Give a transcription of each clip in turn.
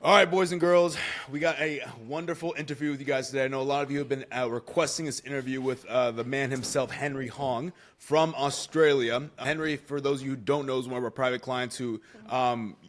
All right, boys and girls, we got a wonderful interview with you guys today. I know a lot of you have been requesting this interview with the man himself, Henry Hoang from Australia. Henry, for those of you who don't know, is one of our private clients who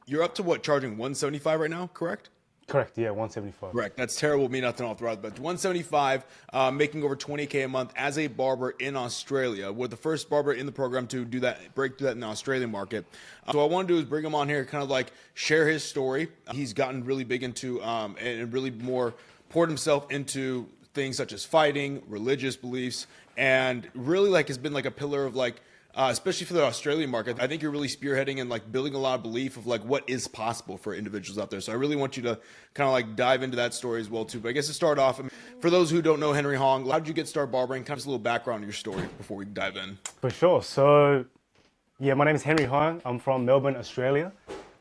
you're up to what, charging 175 right now, correct? Correct, yeah, 175. Correct. That's terrible. Me not to know throughout, but 175, making over 20K a month as a barber in Australia. We're the first barber in the program to do that, break through that in the Australian market. So what I want to do is bring him on here, kind of like share his story. He's gotten really big into and really more poured himself into things such as fighting, religious beliefs, and really like has been like a pillar of like. Especially for the Australian market, I think you're really spearheading and like building a lot of belief of like what is possible for individuals out there. So I really want you to kind of like dive into that story as well too. But I guess to start off, for those who don't know Henry Hoang, how did you get started barbering? Kind of just a little background on your story before we dive in. For sure. So, yeah, my name is Henry Hoang. I'm from Melbourne, Australia.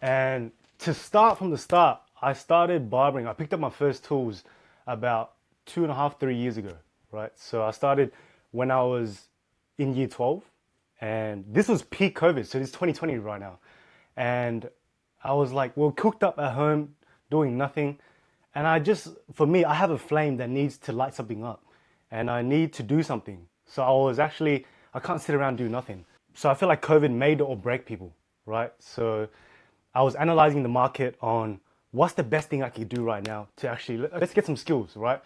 And to start from the start, I started barbering. I picked up my first tools about 2.5, 3 years ago, right? So I started when I was in year 12. And this was peak COVID, so it's 2020 right now. And I was like, well, cooked up at home, doing nothing. And for me, I have a flame that needs to light something up. And I need to do something. So I can't sit around and do nothing. So I feel like COVID made or break people, right? So I was analyzing the market on what's the best thing I could do right now to actually, let's get some skills, right?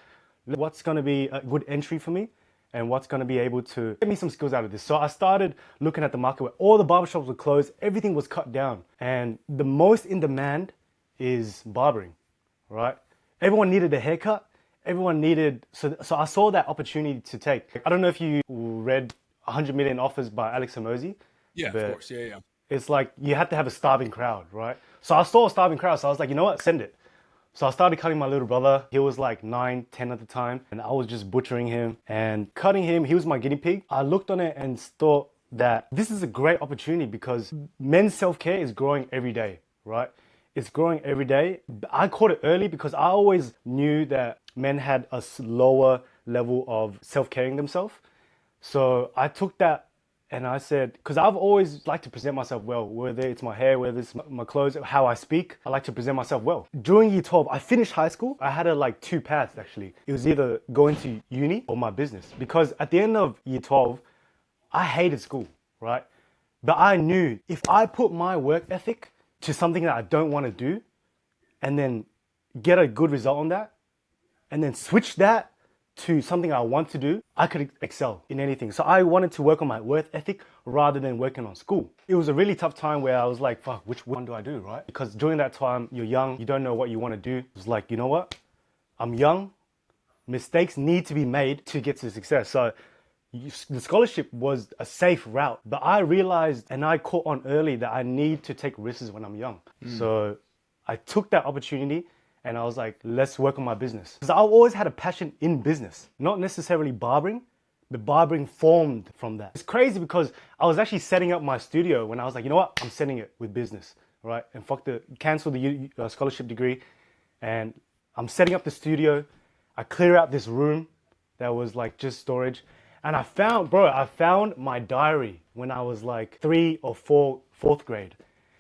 What's gonna be a good entry for me? And what's going to be able to get me some skills out of this. So I started looking at the market where all the barbershops were closed, everything was cut down. And the most in demand is barbering, right? Everyone needed a haircut. So I saw that opportunity to take. I don't know if you read 100 Million Offers by Alex Hormozi. Yeah, of course. Yeah. It's like you had to have a starving crowd, right? So I saw a starving crowd. So I was like, you know what, send it. So I started cutting my little brother. He was like 9, 10 at the time. And I was just butchering him and cutting him. He was my guinea pig. I looked on it and thought that this is a great opportunity because men's self-care is growing every day, right? It's growing every day. I caught it early because I always knew that men had a lower level of self-caring themselves. So I took that and I said, because I've always liked to present myself well, whether it's my hair, whether it's my clothes, how I speak, I like to present myself well. During year 12, I finished high school. I had two paths actually. It was either going to uni or my business. Because at the end of year 12, I hated school, right? But I knew if I put my work ethic to something that I don't want to do and then get a good result on that and then switch that to something I want to do, I could excel in anything. So I wanted to work on my work ethic rather than working on school. It was a really tough time where I was like, fuck, which one do I do, right? Because during that time, you're young, you don't know what you want to do. It was like, you know what? I'm young. Mistakes need to be made to get to success. So the scholarship was a safe route, but I realized and I caught on early that I need to take risks when I'm young. So I took that opportunity and I was like, let's work on my business. Because I've always had a passion in business, not necessarily barbering, but barbering formed from that. It's crazy because I was actually setting up my studio when I was like, you know what? I'm setting it with business, right? And cancel the scholarship degree. And I'm setting up the studio. I clear out this room that was like just storage. And I found my diary when I was like 3 or 4th grade.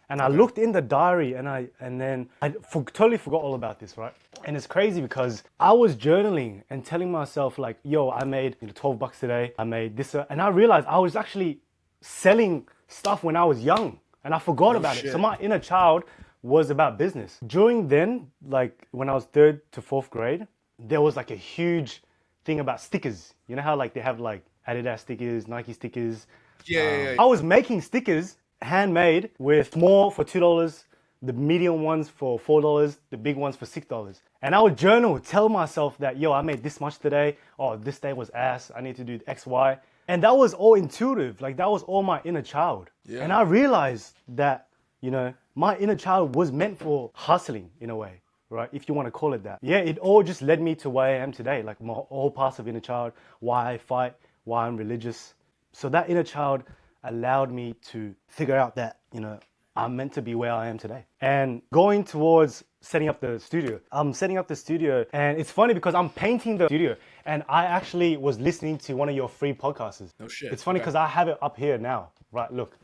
And I looked in the diary and then I totally forgot all about this, right? And it's crazy because I was journaling and telling myself like, yo, I made $12 today. I made this. And I realized I was actually selling stuff when I was young and I forgot about it. So my inner child was about business. During then, like when I was 3rd to 4th grade, there was like a huge thing about stickers. You know how like they have like Adidas stickers, Nike stickers. Yeah. I was making stickers handmade with small for $2, the medium ones for $4, the big ones for $6. And I would journal, tell myself that, yo, I made this much today. Oh, this day was ass. I need to do X, Y. And that was all intuitive. Like that was all my inner child. Yeah. And I realized that, my inner child was meant for hustling in a way, right? If you want to call it that. Yeah, it all just led me to where I am today. Like my whole past of inner child, why I fight, why I'm religious. So that inner child allowed me to figure out that, I'm meant to be where I am today. And going towards setting up the studio. I'm setting up the studio and it's funny because I'm painting the studio and I actually was listening to one of your free podcasts. No shit. It's funny because I have it up here now, right? Look,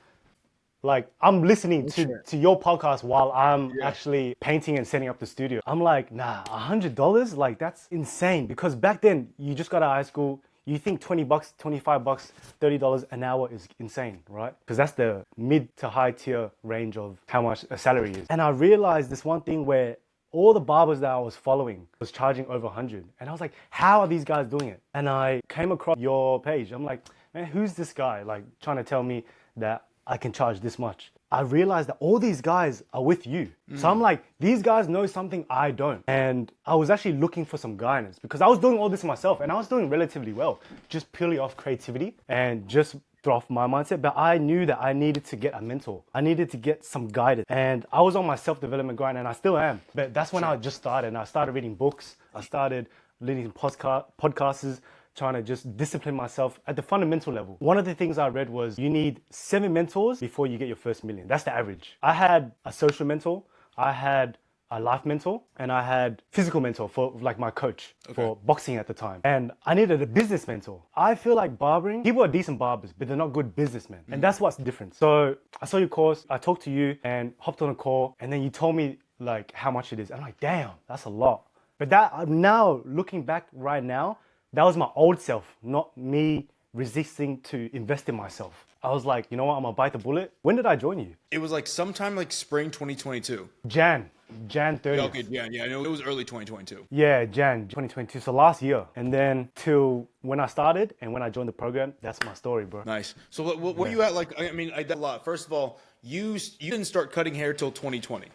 Like I'm listening to your podcast while I'm Yeah. actually painting and setting up the studio. I'm like, nah, $100? Like that's insane. Because back then you just got out of high school. You think 20 bucks, 25 bucks, $30 an hour is insane, right? Because that's the mid to high tier range of how much a salary is. And I realized this one thing where all the barbers that I was following was charging over 100. And I was like, how are these guys doing it? And I came across your page. I'm like, man, who's this guy? Like trying to tell me that I can charge this much. I realized that all these guys are with you. So I'm like, these guys know something I don't. And I was actually looking for some guidance because I was doing all this myself and I was doing relatively well, just purely off creativity and just off my mindset. But I knew that I needed to get a mentor. I needed to get some guidance. And I was on my self-development grind and I still am. But that's when I just started and I started reading books. I started reading podcasts, trying to just discipline myself at the fundamental level. One of the things I read was you need 7 mentors before you get your first million. That's the average. I had a social mentor, I had a life mentor, and I had physical mentor for like my coach for boxing at the time. And I needed a business mentor. I feel like barbering, people are decent barbers, but they're not good businessmen. And that's what's different. So I saw your course, I talked to you and hopped on a call, and then you told me like how much it is. I'm like, damn, that's a lot. But that now looking back right now, that was my old self, not me resisting to invest in myself. I was like, you know what, I'm gonna bite the bullet. When did I join you? It was like sometime like spring 2022. Jan 30th. Yeah, okay, yeah, I know it was early 2022. Yeah, Jan 2022, so last year. And then till when I started and when I joined the program, that's my story, bro. Nice. So what were you at like, I mean, I did a lot. First of all, you didn't start cutting hair till 2020,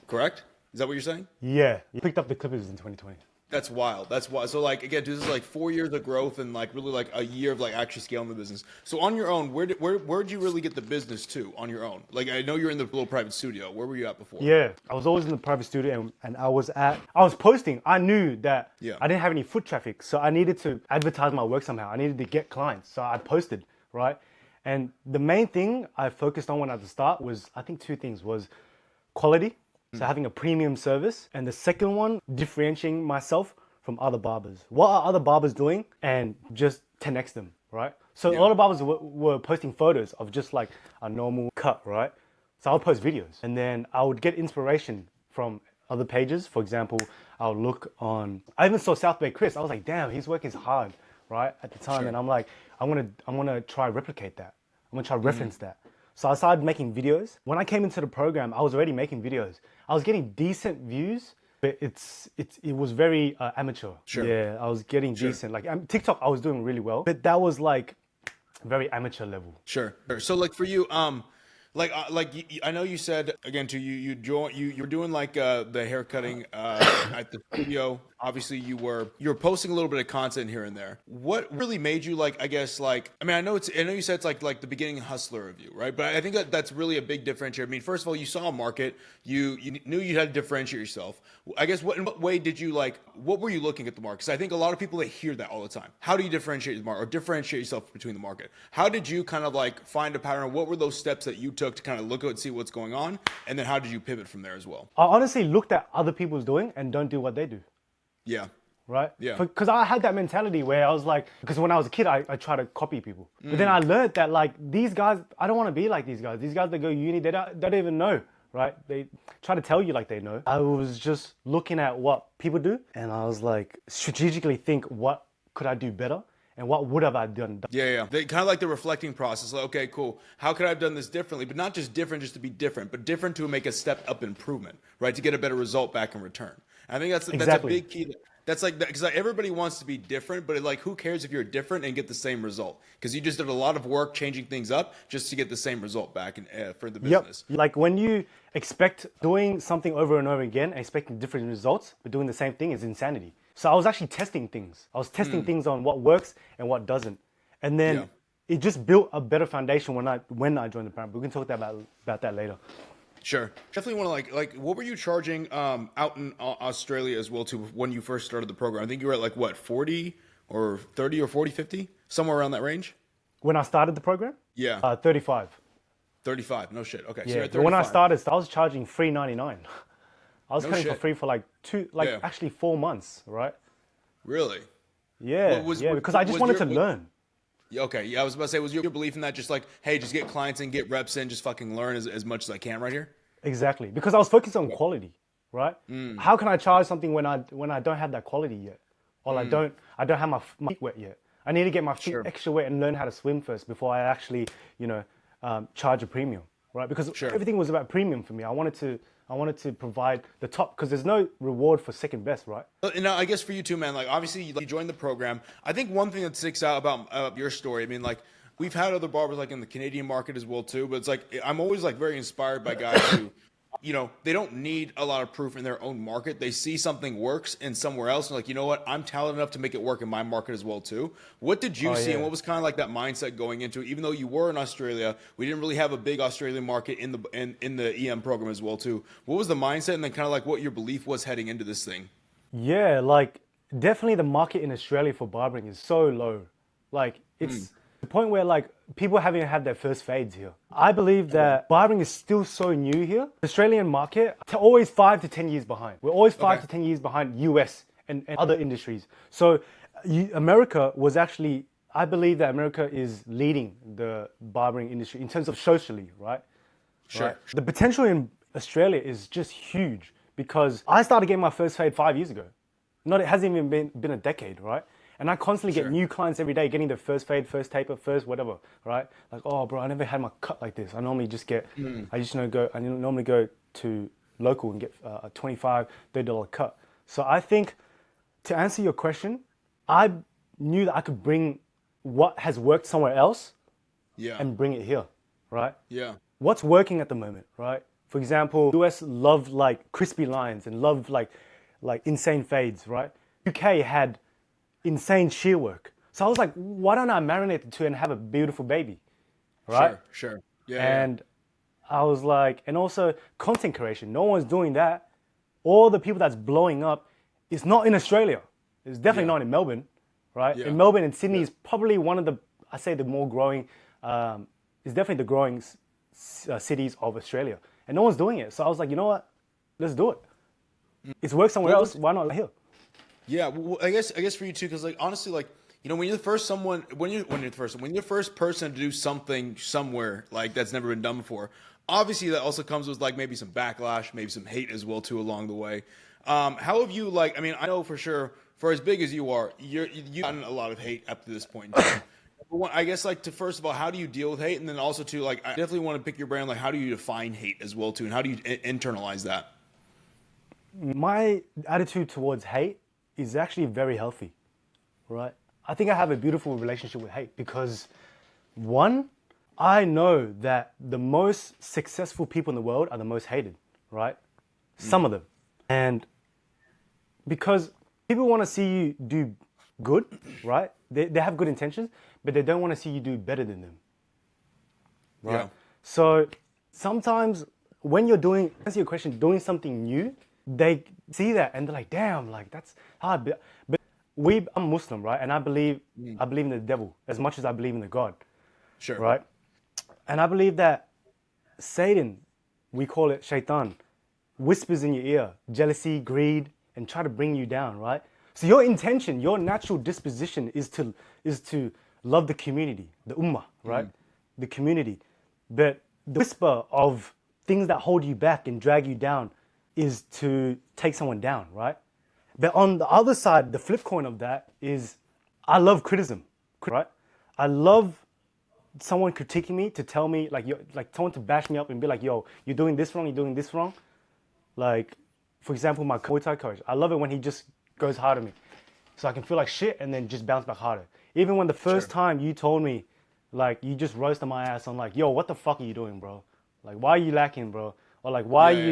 correct? Is that what you're saying? Yeah, you picked up the clippers in 2020. That's wild. That's wild. So like again, this is like 4 years of growth and like really like a year of like actually scaling the business. So on your own, where'd you really get the business to on your own? Like I know you're in the little private studio. Where were you at before? Yeah, I was always in the private studio and I was posting. I knew that I didn't have any foot traffic, so I needed to advertise my work somehow. I needed to get clients, so I posted, right? And the main thing I focused on when at the start was, I think 2 things was quality. So having a premium service, and the second one, differentiating myself from other barbers. What are other barbers doing? And just 10x them, right? So a lot of barbers were posting photos of just like a normal cut, right? So I would post videos and then I would get inspiration from other pages. For example, I even saw South Bay Chris. I was like, damn, his work is hard, right? At the time. And I'm like, I'm gonna try replicate that. I'm gonna try reference that. So I started making videos. When I came into the program, I was already making videos. I was getting decent views, but it was very amateur. Sure. Yeah, I was getting decent. Like TikTok, I was doing really well, but that was like very amateur level. Sure. So like for you, I know you said again to you were doing like the hair cutting at the studio. Obviously you were posting a little bit of content here and there. What really made you like, I guess like, I mean, I know you said it's like the beginning hustler of you, right? But I think that's really a big differentiator. I mean, first of all, you saw a market, you knew you had to differentiate yourself. I guess in what way did you like, what were you looking at the market? Because I think a lot of people, they hear that all the time. How do you differentiate the market or differentiate yourself between the market? How did you kind of like find a pattern? What were those steps that you took to kind of look at and see what's going on? And then how did you pivot from there as well? I honestly looked at other people's doing and don't do what they do. Yeah. Right? Yeah. Because I had that mentality where I was like, because when I was a kid, I tried to copy people. But then I learned that like these guys, I don't want to be like these guys. These guys that go uni, they don't even know, right? They try to tell you like they know. I was just looking at what people do and I was like, strategically think, what could I do better? And what would have I done? Yeah. They kind of like the reflecting process. Like, okay, cool. How could I have done this differently? But not just different just to be different, but different to make a step up improvement, right? To get a better result back in return. I think that's a big key. That's like, because like everybody wants to be different, but like, who cares if you're different and get the same result? Because you just did a lot of work changing things up just to get the same result back for the business. Yep. Like when you expect doing something over and over again and expecting different results, but doing the same thing is insanity. So I was actually testing things. I was testing things on what works and what doesn't. And then it just built a better foundation when I joined the program. We can talk about that later. Sure. Definitely want to like what were you charging out in Australia as well too when you first started the program? I think you were at like what, 40 or 30 or 40, 50? Somewhere around that range? When I started the program? Yeah. 35. 35. No shit. Okay. So Yeah. you're at But when I 35. started, I was charging $3.99. I was cutting for shit. free for like actually 4 months, right? Really? Yeah. Because I just wanted to learn. Okay, yeah, I was about to say, was your belief in that just like, hey, just get clients and get reps in, just fucking learn as much as I can right here? Exactly, because I was focused on Yeah. quality, right? Mm, How can I charge something when I don't have that quality yet, or mm, I don't have my feet wet yet? I need to get my feet sure, extra wet and learn how to swim first before I actually, charge a premium, right? Because sure. everything was about premium for me. I wanted to provide the top because there's no reward for second best, right? And I guess for you too, man. Like obviously, you joined the program. I think one thing that sticks out about your story. I mean, like we've had other barbers like in the Canadian market as well too. But it's like I'm always like very inspired by guys who, they don't need a lot of proof in their own market. They see something works in somewhere else, and like, you know what, I'm talented enough to make it work in my market as well too. What did you Oh see, and yeah. what was kind of like that mindset going into it? Even though you were in Australia, we didn't really have a big Australian market in the EM program as well too. What was the mindset, and then kind of like what your belief was heading into this thing? Yeah, like definitely the market in Australia for barbering is so low. Like Mm, it's the point where like people haven't had their first fades here. I believe okay. that barbering is still so new here. The Australian market always 5 to 10 years behind. We're always five Okay. to ten years behind US and other industries. So America was actually I believe that America is leading the barbering industry in terms of socially, right? Right. Sure. The potential in Australia is just huge because I started getting my first fade 5 years ago. Not it hasn't even been a decade, right? And I constantly get Sure. new clients every day getting the first fade, first taper, first whatever, right? Like, oh, bro, I never had my cut like this. I normally just get, Mm, I normally go to local and get a 25, $30 cut. So I think to answer your question, I knew that I could bring what has worked somewhere else yeah. and bring it here, right? Yeah. What's working at the moment, right? For example, US love like crispy lines and love like insane fades, right? UK had insane shear work. So I was like, why don't I marinate the two and have a beautiful baby, right? Sure. Sure. Yeah. Yeah. And I was like, and also content creation. No one's doing that. All the people that's blowing up is not in Australia. It's definitely Yeah. not in Melbourne, right? Yeah. In Melbourne and Sydney Yeah. is probably one of the, I say the more growing, is definitely the growing cities of Australia. And no one's doing it. So I was like, you know what? Let's do it. It's worked somewhere What else. was Why not here? Yeah, well, I guess for you too, because like honestly, like when you're the first when you're the first person to do something somewhere like that's never been done before, obviously that also comes with like maybe some backlash, maybe some hate as well too along the way. How have you like? I mean, I know for sure for as big as you are, you've gotten a lot of hate up to this point in time. Number one, I guess like to first of all, how do you deal with hate, and then also to like, I definitely want to pick your brain like how do you define hate as well too, and how do you internalize that? My attitude towards hate is actually very healthy, right? I think I have a beautiful relationship with hate because one, I know that the most successful people in the world are the most hated, right? Some of them. And because people want to see you do good, right? They have good intentions, but they don't want to see you do better than them, right? Yeah. So sometimes when you're doing, to answer your question, doing something new, they see that and they're like, damn, like that's hard. But I'm Muslim, right? And I believe in the devil as much as I believe in the God, Sure. right? And I believe that Satan, we call it shaitan, whispers in your ear, jealousy, greed, and try to bring you down, right? So your intention, your natural disposition is to love the community, the ummah, right? The community. But the whisper of things that hold you back and drag you down is to take someone down, right? But on the other side, the flip coin of that is I love criticism, right? I love someone critiquing me to tell me like someone to bash me up and be like, yo, you're doing this wrong, you're doing this wrong. Like, for example, my Muay Thai coach, I love it when he just goes hard at me. So I can feel like shit and then just bounce back harder. Even when the first Sure. time you told me, like, you just roasted my ass, I'm like, yo, what the fuck are you doing, bro? Like, why are you lacking, bro? Or like, why are Yeah.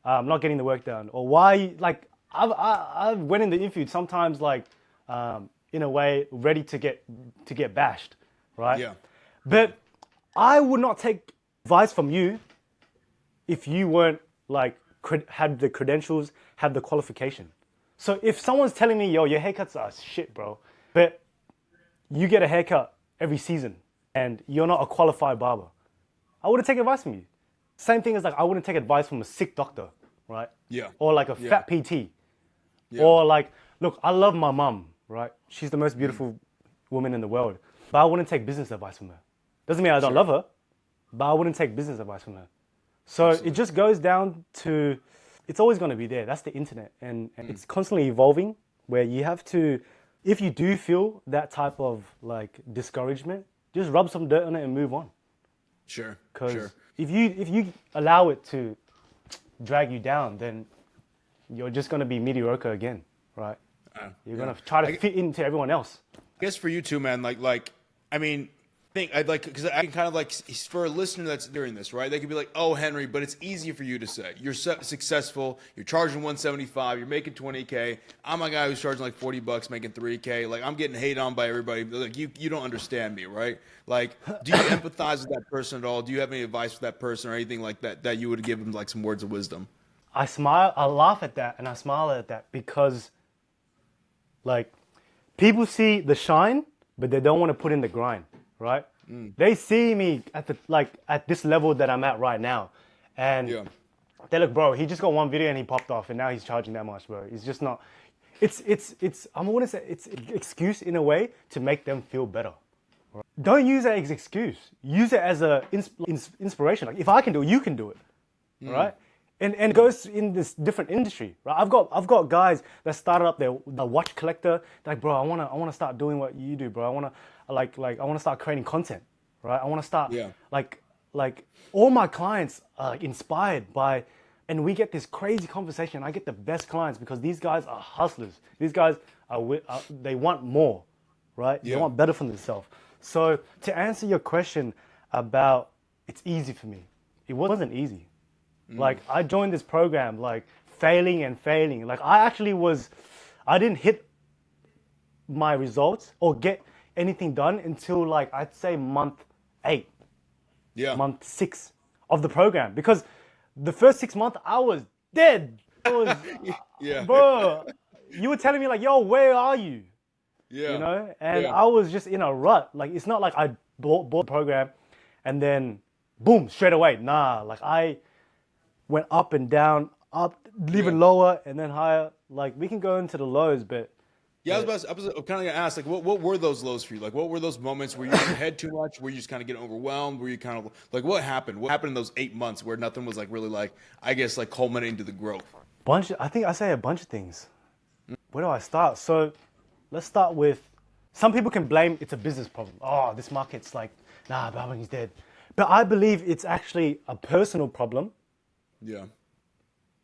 Yeah. you not getting the work done? Or why, like, I've went in the interview sometimes, like, in a way, ready to get bashed, right? Yeah. But I would not take advice from you if you weren't like had the credentials, had the qualification. So if someone's telling me, yo, your haircuts are shit, bro, but you get a haircut every season and you're not a qualified barber, I wouldn't take advice from you. Same thing as like I wouldn't take advice from a sick doctor, right? Yeah. Or like a Yeah. fat PT. Yeah. Or like, look, I love my mum, right? She's the most beautiful woman in the world. but I wouldn't take business advice from her. Doesn't mean I don't love her, but I wouldn't take business advice from her. So it just goes down to, it's always going to be there. That's the internet. And it's constantly evolving, where you have to, if you do feel that type of like discouragement, just rub some dirt on it and move on. Sure. Because if you allow it to drag you down, then you're just going to be mediocre again, right? You're going to try to fit into everyone else. I guess for you too, man, I mean, I'd like, because I can kind of like, for a listener that's hearing this, right? They could be like, oh, Henry, but it's easy for you to say. You're successful. You're charging 175. You're making 20K. I'm a guy who's charging like $40, making 3K. Like, I'm getting hated on by everybody. Like, you don't understand me, right? Like, do you empathize with that person at all? Do you have any advice for that person or anything like that you would give them like some words of wisdom? I smile, I laugh at that, and I smile at that because, like, people see the shine, but they don't want to put in the grind. Right? They see me at this level that I'm at right now, and they look, bro, he just got one video and he popped off, and now he's charging that much, bro. It's just not. It's I wouldn't say it's an excuse in a way to make them feel better. Right? Don't use it as an excuse. Use it as a inspiration. Like, if I can do it, you can do it. Right? And it goes in this different industry, right? I've got guys that started up their watch collector. They're like, bro, I wanna start doing what you do, bro. I wanna start creating content, right? I wanna start like all my clients are inspired by, and we get this crazy conversation. I get the best clients because these guys are hustlers. These guys they want more, right? They want better for themselves. So to answer your question about it's easy for me, it wasn't easy. Like, I joined this program, like, failing and failing. Like, I didn't hit my results or get anything done until, like, I'd say month 8. Month 6 of the program. Because the first 6 months, I was dead. Bro, you were telling me, like, yo, where are you? You know? And I was just in a rut. Like, it's not like I bought the program and then, boom, straight away. Nah, like, I went up and down, up, even lower, and then higher. Like, we can go into the lows, but... I was kind of going to ask, like, what were those lows for you? Like, what were those moments where you had too much? Were you just kind of getting overwhelmed? Were you kind of, like, what happened? What happened in those 8 months where nothing was, like, really, like, I guess, like, culminating to the growth? I think I say a bunch of things. Where do I start? So, let's start with... Some people can blame it's a business problem. Oh, this market's like, nah, Babylon's dead. But I believe it's actually a personal problem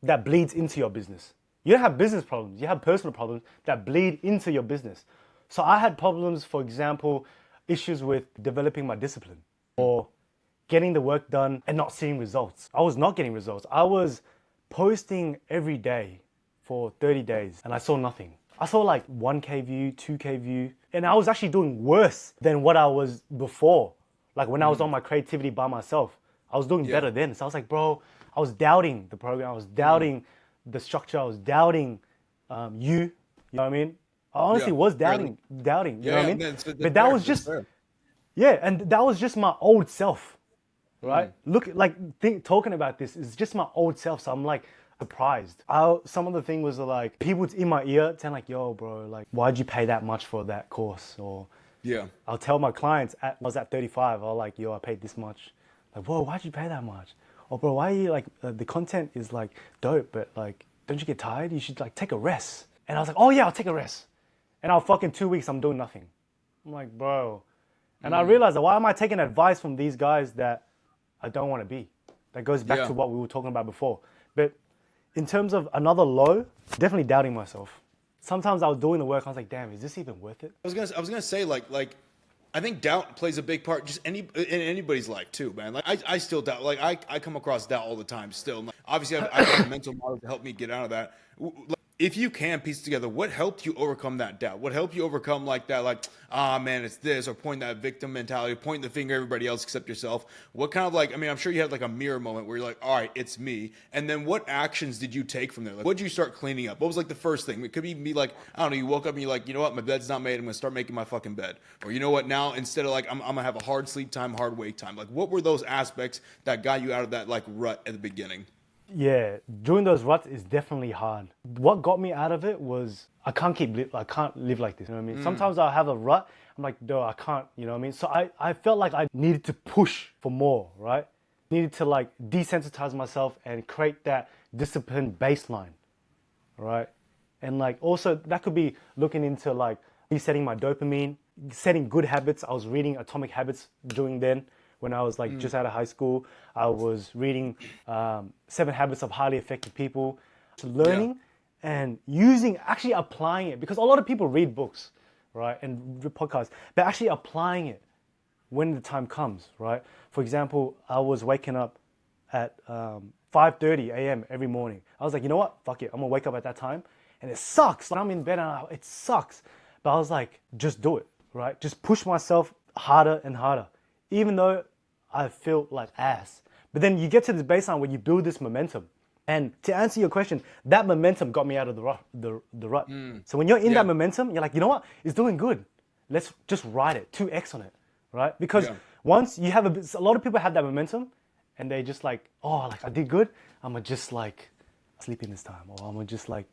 that bleeds into your business. You don't have business problems. You have personal problems that bleed into your business. So I had problems, for example, issues with developing my discipline or getting the work done and not seeing results. I was not getting results. I was posting every day for 30 days and I saw nothing. I saw like 1K view, 2K view, and I was actually doing worse than what I was before. Like when I was on my creativity by myself, I was doing better then. So I was like, bro, I was doubting the program. I was doubting the structure. I was doubting you know what I mean? I honestly was doubting, you know what I mean? But that was just, and that was just my old self, right? Talking about this is just my old self. So I'm like surprised. Some of the thing was like, people in my ear saying like, yo, bro, like, why'd you pay that much for that course? Or I'll tell my clients, I was at 35, I'll like, yo, I paid this much. Like, whoa, why'd you pay that much? Or bro, why are you like, the content is like dope, but like, don't you get tired? You should like take a rest. And I was like, oh yeah, I'll take a rest. And I'll fucking 2 weeks, I'm doing nothing. I'm like, bro. And I realized that why am I taking advice from these guys that I don't want to be? That goes back to what we were talking about before. But in terms of another low, definitely doubting myself. Sometimes I was doing the work, I was like, damn, is this even worth it? I was gonna say like I think doubt plays a big part just in anybody's life too, man. Like I still doubt. Like I come across doubt all the time still. Like, obviously I have mental models to help me get out of that. If you can piece together what helped you overcome that doubt, what helped you overcome like that, like, man, it's this, or point that victim mentality, point the finger at everybody else except yourself. What kind of like, I mean, I'm sure you had like a mirror moment where you're like, all right, it's me. And then what actions did you take from there? Like, what did you start cleaning up? What was like the first thing? It could be like, I don't know, you woke up and you're like, you know what, my bed's not made. I'm going to start making my fucking bed. Or you know what, now instead of like, I'm going to have a hard sleep time, hard wake time. Like, what were those aspects that got you out of that like rut at the beginning? Yeah, doing those ruts is definitely hard. What got me out of it was I can't live like this. You know what I mean? Sometimes I'll have a rut. I'm like, no, I can't. You know what I mean? So I felt like I needed to push for more, right? Needed to like desensitize myself and create that disciplined baseline, right? And like also that could be looking into like resetting my dopamine, setting good habits. I was reading Atomic Habits during then when I was like just out of high school. I was reading 7 Habits of Highly Effective People, learning and using, actually applying it, because a lot of people read books, right, and podcasts, but actually applying it when the time comes, right? For example, I was waking up at 5:30 a.m. every morning. I was like, you know what? Fuck it. I'm gonna wake up at that time. And it sucks. Like, I'm in bed and it sucks. But I was like, just do it, right? Just push myself harder and harder, even though I feel like ass. But then you get to this baseline where you build this momentum. And to answer your question, that momentum got me out of the rut. So when you're in that momentum, you're like, you know what? It's doing good. Let's just ride it, 2x on it, right? Because once you have a lot of people have that momentum and they just like, oh, like I did good. I'm gonna just like sleep in this time, or I'm gonna just like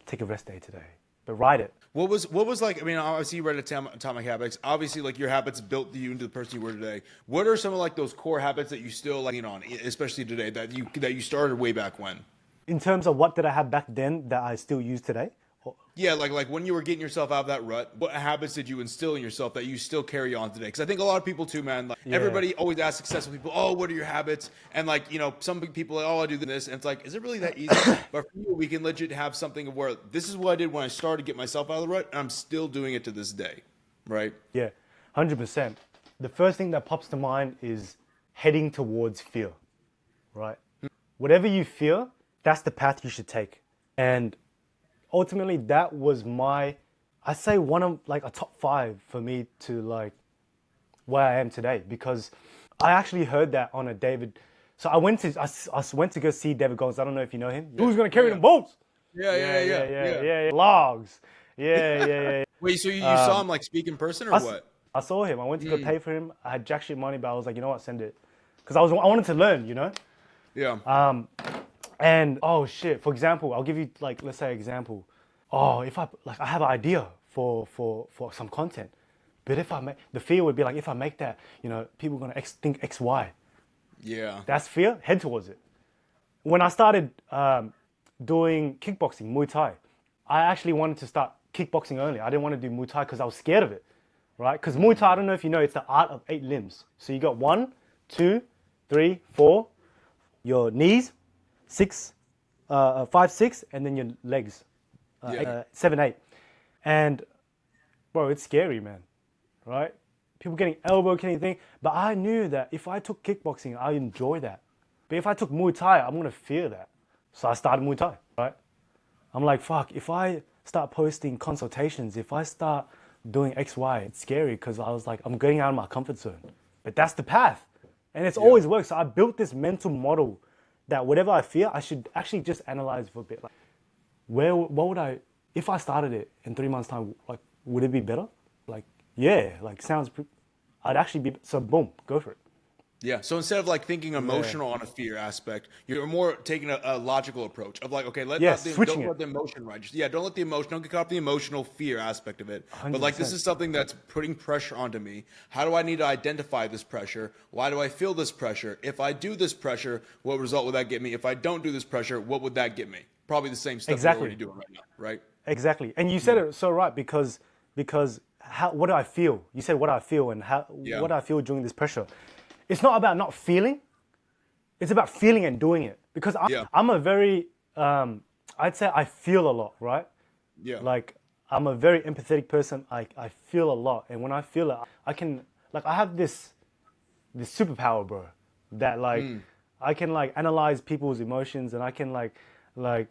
take a rest day today. But ride it. What was like? I mean, obviously you read Atomic Habits. Obviously, like your habits built you into the person you were today. What are some of like those core habits that you still like on, especially today, that you started way back when? In terms of what did I have back then that I still use today? Yeah, like when you were getting yourself out of that rut, what habits did you instill in yourself that you still carry on today? Because I think a lot of people too, man. Like everybody always asks successful people, "Oh, what are your habits?" And like some people are like, "Oh, I do this," and it's like, is it really that easy? But for you, we can legit have something of where this is what I did when I started to get myself out of the rut, and I'm still doing it to this day, right? Yeah, 100%. The first thing that pops to mind is heading towards fear, right? Whatever you fear, that's the path you should take. And ultimately, that was I say one of like a top 5 for me to like where I am today, because I actually heard that on a David. So I went to go see David Goggins. I don't know if you know him. Who's gonna carry them boats? Yeah. Logs. Yeah. Wait, so you saw him like speak in person or what? I saw him. I went to go pay for him. I had jack shit money, but I was like, you know what, send it, because I wanted to learn, you know. Yeah. And oh shit, for example, I'll give you like, let's say example. Oh, if I have an idea for some content, but if I make, the fear would be like, if I make that, people are gonna think X, Y. Yeah. That's fear. Head towards it. When I started doing kickboxing, Muay Thai, I actually wanted to start kickboxing only. I didn't want to do Muay Thai because I was scared of it, right? Because Muay Thai, I don't know if you know, it's the art of 8 limbs. So you got 1, 2, 3, 4, your knees, 6, 5, 6, and then your legs, 7, 8. And bro, it's scary, man, right? People getting elbowed, anything. But I knew that if I took kickboxing, I enjoy that. But if I took Muay Thai, I'm gonna fear that. So I started Muay Thai, right? I'm like, fuck, if I start posting consultations, if I start doing X, Y, it's scary, because I was like, I'm getting out of my comfort zone. But that's the path. And it's always worked. So I built this mental model that whatever I fear, I should actually just analyze for a bit. Like, what would I, if I started it in 3 months' time, like, would it be better? Like, yeah, like I'd actually be, so boom, go for it. Yeah. So instead of like thinking emotional on a fear aspect, you're more taking a logical approach of like, okay, don't let the emotion ride. Don't let the emotion, don't get caught up in the emotional fear aspect of it. 100%. But like, this is something that's putting pressure onto me. How do I need to identify this pressure? Why do I feel this pressure? If I do this pressure, what result would that get me? If I don't do this pressure, what would that get me? Probably the same stuff you're already doing right now, right? Exactly. And you said it so right, because what do I feel? You said what I feel and what I feel during this pressure. It's not about not feeling. It's about feeling and doing it. Because I'm a very, I'd say I feel a lot, right? Yeah. Like, I'm a very empathetic person. I feel a lot. And when I feel it, I can, like, I have this superpower, bro, that like, I can like analyze people's emotions, and I can like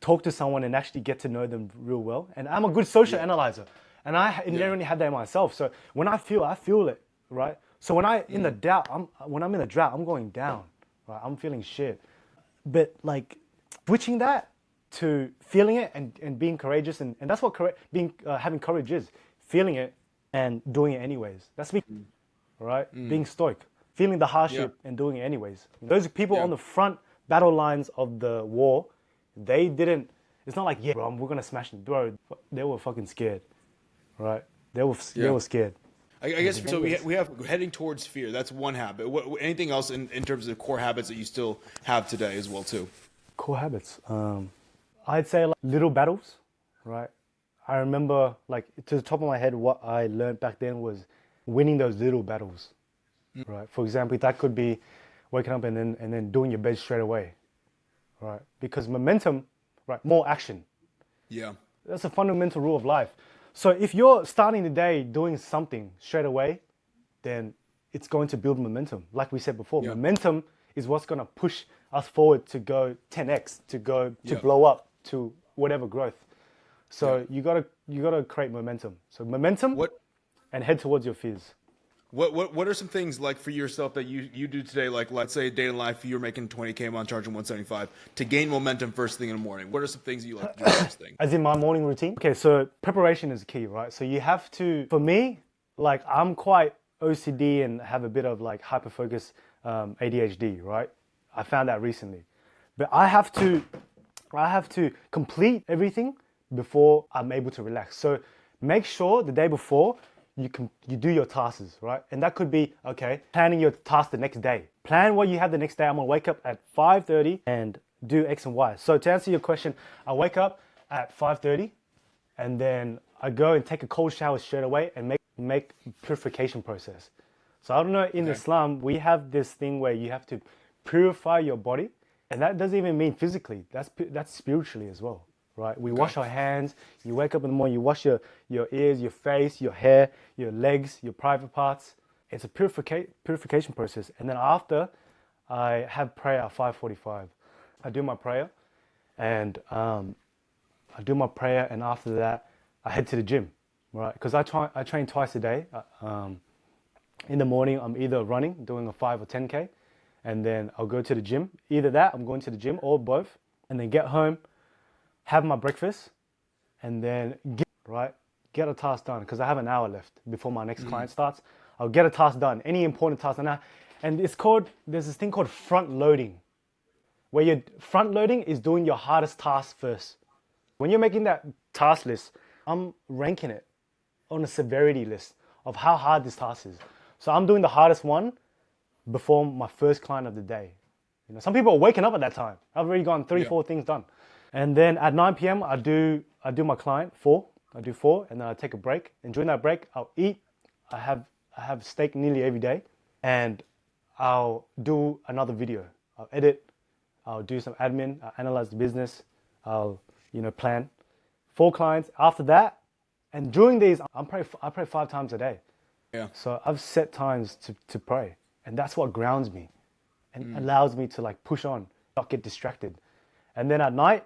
talk to someone and actually get to know them real well. And I'm a good social analyzer. And I inherently had that in myself. So when I feel it, right? So when I'm in the drought, I'm going down, right? I'm feeling shit. But like switching that to feeling it and being courageous, and that's what having courage is. Feeling it and doing it anyways. That's me, right? Being stoic, feeling the hardship and doing it anyways. Those people on the front battle lines of the war, they didn't. It's not like, yeah, bro, we're gonna smash them, bro. They were fucking scared, right? They were scared. I guess so. We have heading towards fear. That's one habit. Anything else in terms of core habits that you still have today as well too? Core habits. I'd say like little battles, right? I remember, like, to the top of my head, what I learned back then was winning those little battles, right? For example, that could be waking up and then doing your bed straight away, right? Because momentum, right? More action. Yeah. That's a fundamental rule of life. So if you're starting the day doing something straight away, then it's going to build momentum. Like we said before, momentum is what's going to push us forward to go 10x, to blow up to whatever growth. So you gotta create momentum. So momentum and head towards your fears. What are some things like for yourself that you do today? Like, let's say a day in life, you're making 20K a month, charging 175 to gain momentum first thing in the morning. What are some things you like to do first thing? As in my morning routine? Okay, so preparation is key, right? So you have to, for me, like I'm quite OCD and have a bit of like hyperfocus ADHD, right? I found that recently. But I have to complete everything before I'm able to relax. So make sure the day before you do your tasks, right? And that could be, okay, planning your task the next day. Plan what you have the next day. I'm gonna wake up at 5:30 and do X and Y. So to answer your question, I wake up at 5:30 and then I go and take a cold shower straight away and make purification process. So I don't know, in Islam, we have this thing where you have to purify your body. And that doesn't even mean physically, that's spiritually as well. Right? We wash our hands, you wake up in the morning, you wash your ears, your face, your hair, your legs, your private parts. It's a purification process. And then after, I have prayer at 5:45. I do my prayer and after that, I head to the gym, right? Because I train twice a day. In the morning, I'm either running, doing a 5 or 10K, and then I'll go to the gym. Either that, I'm going to the gym, or both, and then get home, have my breakfast, and then get a task done, because I have an hour left before my next client starts. I'll get a task done, any important task. And there's this thing called front loading, where you're front loading is doing your hardest task first. When you're making that task list, I'm ranking it on a severity list of how hard this task is. So I'm doing the hardest one before my first client of the day. You know, some people are waking up at that time. I've already gotten 4 things done. And then at 9 p.m. I do my client 4. I do 4 and then I take a break. And during that break, I'll eat. I have steak nearly every day, and I'll do another video. I'll edit. I'll do some admin. I'll analyze the business. I'll plan 4 clients. After that, and during these, I pray 5 times a day. Yeah. So I've set times to pray, and that's what grounds me and allows me to like push on, not get distracted. And then at night,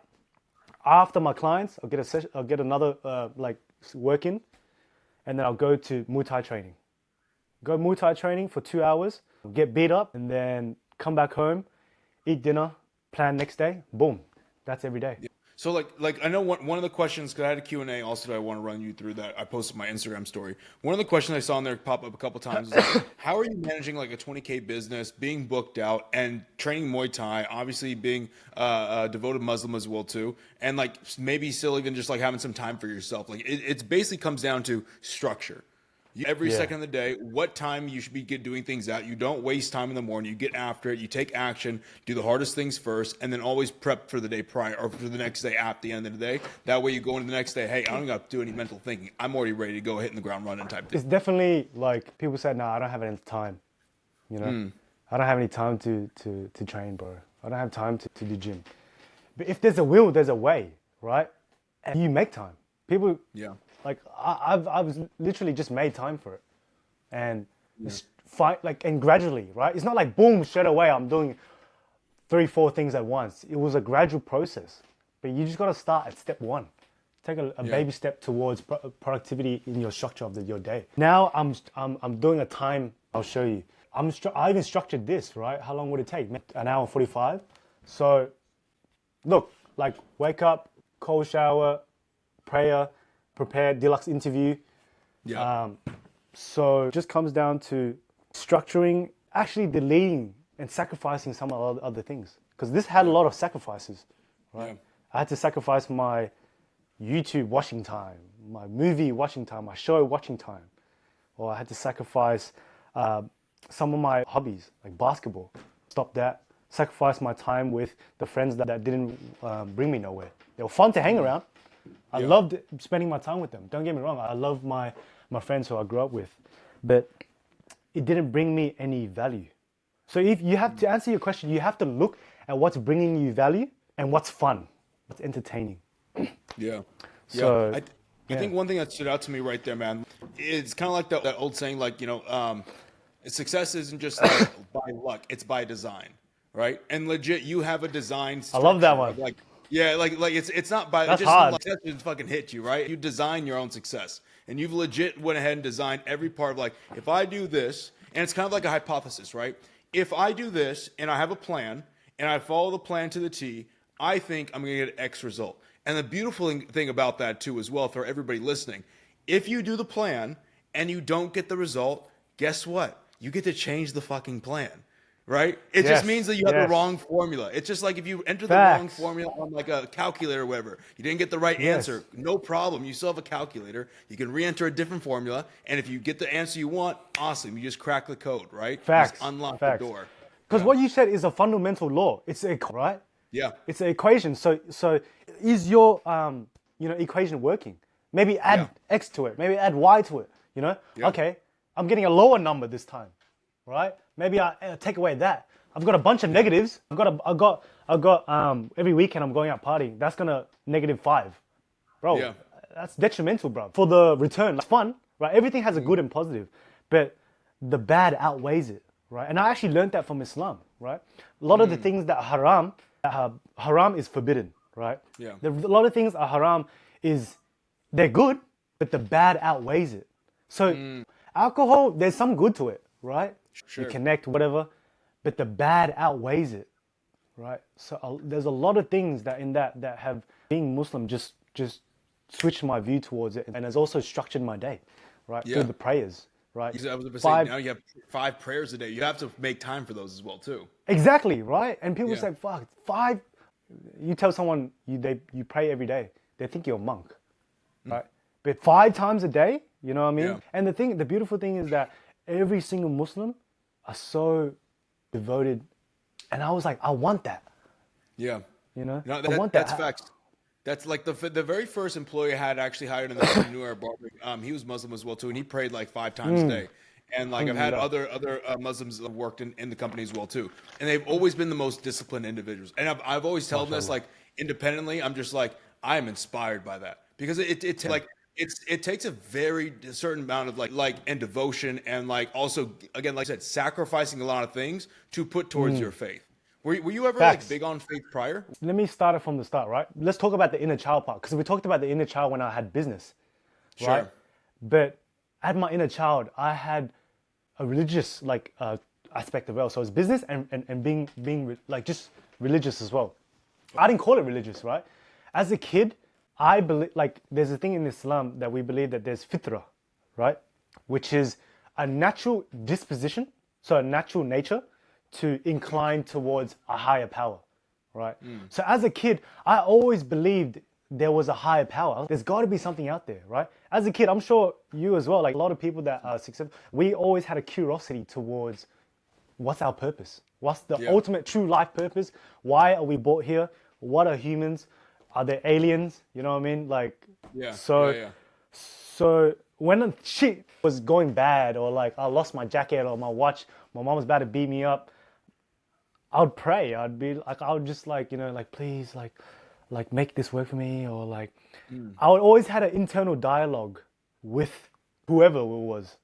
after my clients, I'll get a session. I'll get another work in, and then I'll go to Muay Thai training. Go Muay Thai training for 2 hours, get beat up, and then come back home, eat dinner, plan next day. Boom, that's every day. Yeah. So like I know one of the questions, because I had a Q&A also that I want to run you through that I posted my Instagram story. One of the questions I saw in there pop up a couple times was like, how are you managing like a 20K business, being booked out and training Muay Thai, obviously being a devoted Muslim as well too, and like maybe still even just like having some time for yourself. Like it basically comes down to structure. Every second of the day, what time you should be doing things at. You don't waste time in the morning. You get after it. You take action. Do the hardest things first, and then always prep for the day prior or for the next day at the end of the day. That way, you go into the next day. Hey, I don't got to do any mental thinking. I'm already ready to go hitting the ground running type thing. It's definitely like people say, "No, I don't have any time." You know, I don't have any time to train, bro. I don't have time to do gym. But if there's a will, there's a way, right? And you make time. People. Yeah. Like I've literally just made time for it, and and gradually, right? It's not like boom straight away. I'm doing 3-4 things at once. It was a gradual process, but you just got to start at step 1. Take a baby step towards productivity in your structure of your day. Now I'm doing a time. I'll show you. I even structured this, right? How long would it take? An hour and 45. So, look, like wake up, cold shower, prayer, prepare, deluxe interview. Yeah. So it just comes down to structuring, actually deleting and sacrificing some other things. because this had a lot of sacrifices, right? Yeah. I had to sacrifice my YouTube watching time, my movie watching time, my show watching time, or I had to sacrifice some of my hobbies like basketball. Stop that. Sacrifice my time with the friends that didn't bring me nowhere. They were fun to hang around. I loved spending my time with them. Don't get me wrong. I love my friends who I grew up with, but it didn't bring me any value. So if you have to answer your question, you have to look at what's bringing you value and what's fun, what's entertaining. Yeah. So, yeah. I think one thing that stood out to me right there, man, it's kind of like that old saying, like, success isn't just like by luck, it's by design, right? And legit, you have a design I love that structure one. of, like, it's not by That's it just hard. like that just fucking hit you, right? You design your own success, and you've legit went ahead and designed every part of, like, if I do this, and it's kind of like a hypothesis, right? If I do this and I have a plan and I follow the plan to the T, I think I'm going to get X result. And the beautiful thing about that too, as well, for everybody listening, if you do the plan and you don't get the result, guess what? You get to change the fucking plan, right? It just means that you have the wrong formula. It's just like if you enter the wrong formula on like a calculator or whatever, you didn't get the right answer, no problem. You still have a calculator. You can re-enter a different formula, and if you get the answer you want, awesome. You just crack the code, right? Facts. Just unlock the door. Because what you said is a fundamental law. It's right. Yeah. It's an equation. So is your equation working? Maybe add X to it. Maybe add Y to it. Yeah. Okay, I'm getting a lower number this time, right? Maybe I take away that. I've got a bunch of negatives. I got every weekend I'm going out partying. That's gonna -5, bro. Yeah. That's detrimental, bro. For the return, it's fun, right? Everything has a good and positive, but the bad outweighs it, right? And I actually learned that from Islam, right? A lot of the things that are haram is forbidden, right? Yeah. A lot of things are haram they're good, but the bad outweighs it. So alcohol, there's some good to it, right? Sure. You connect, whatever, but the bad outweighs it, right? So there's a lot of things that have being Muslim just switched my view towards it, and has also structured my day, right? Yeah. Through the prayers, right? I was going to say, now you have 5 prayers a day. You have to make time for those as well, too. Exactly, right? And people say, fuck, 5. You tell someone you pray every day, they think you're a monk, right? But 5 times a day, you know what I mean? Yeah. And the beautiful thing is that every single Muslim are so devoted, and I was like, I want that. Yeah. I That's want that. facts. That's like the very first employee I had actually hired in the New Era barber. He was Muslim as well too, and he prayed like 5 times a day. And like I've had other Muslims that have worked in the company as well too, and they've always been the most disciplined individuals. And I've always told them this, like, independently. I'm just like, I am inspired by that, because it takes a very certain amount of like and devotion, and like also, again, like I said, sacrificing a lot of things to put towards your faith. Were you ever like big on faith prior? Let me start it from the start, right? Let's talk about the inner child part, because we talked about the inner child when I had business, right? Sure. But at my inner child, I had a religious aspect as well. So it's business and being like just religious as well. I didn't call it religious, right? As a kid, I believe, like, there's a thing in Islam that we believe that there's fitra, right? Which is a natural disposition, so a natural nature to incline towards a higher power, right? So as a kid, I always believed there was a higher power. There's got to be something out there, right? As a kid, I'm sure you as well, like a lot of people that are successful, we always had a curiosity towards what's our purpose? What's the ultimate true life purpose? Why are we brought here? What are humans? Are there aliens? You know what I mean? Like, so when shit was going bad, or like I lost my jacket or my watch, my mom was about to beat me up, I would pray. I'd be like, I would just like, please, like make this work for me, or like, I would always had an internal dialogue with whoever it was,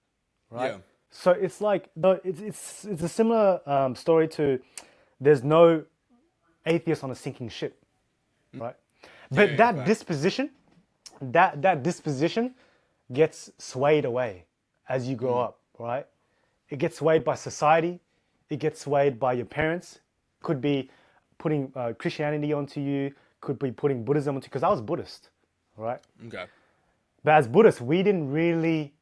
right? Yeah. So it's like, it's a similar story to, there's no atheist on a sinking ship, right? But that disposition, that disposition gets swayed away as you grow up, right? It gets swayed by society. It gets swayed by your parents. Could be putting Christianity onto you. Could be putting Buddhism onto you. Because I was Buddhist, right? Okay. But as Buddhists, we didn't really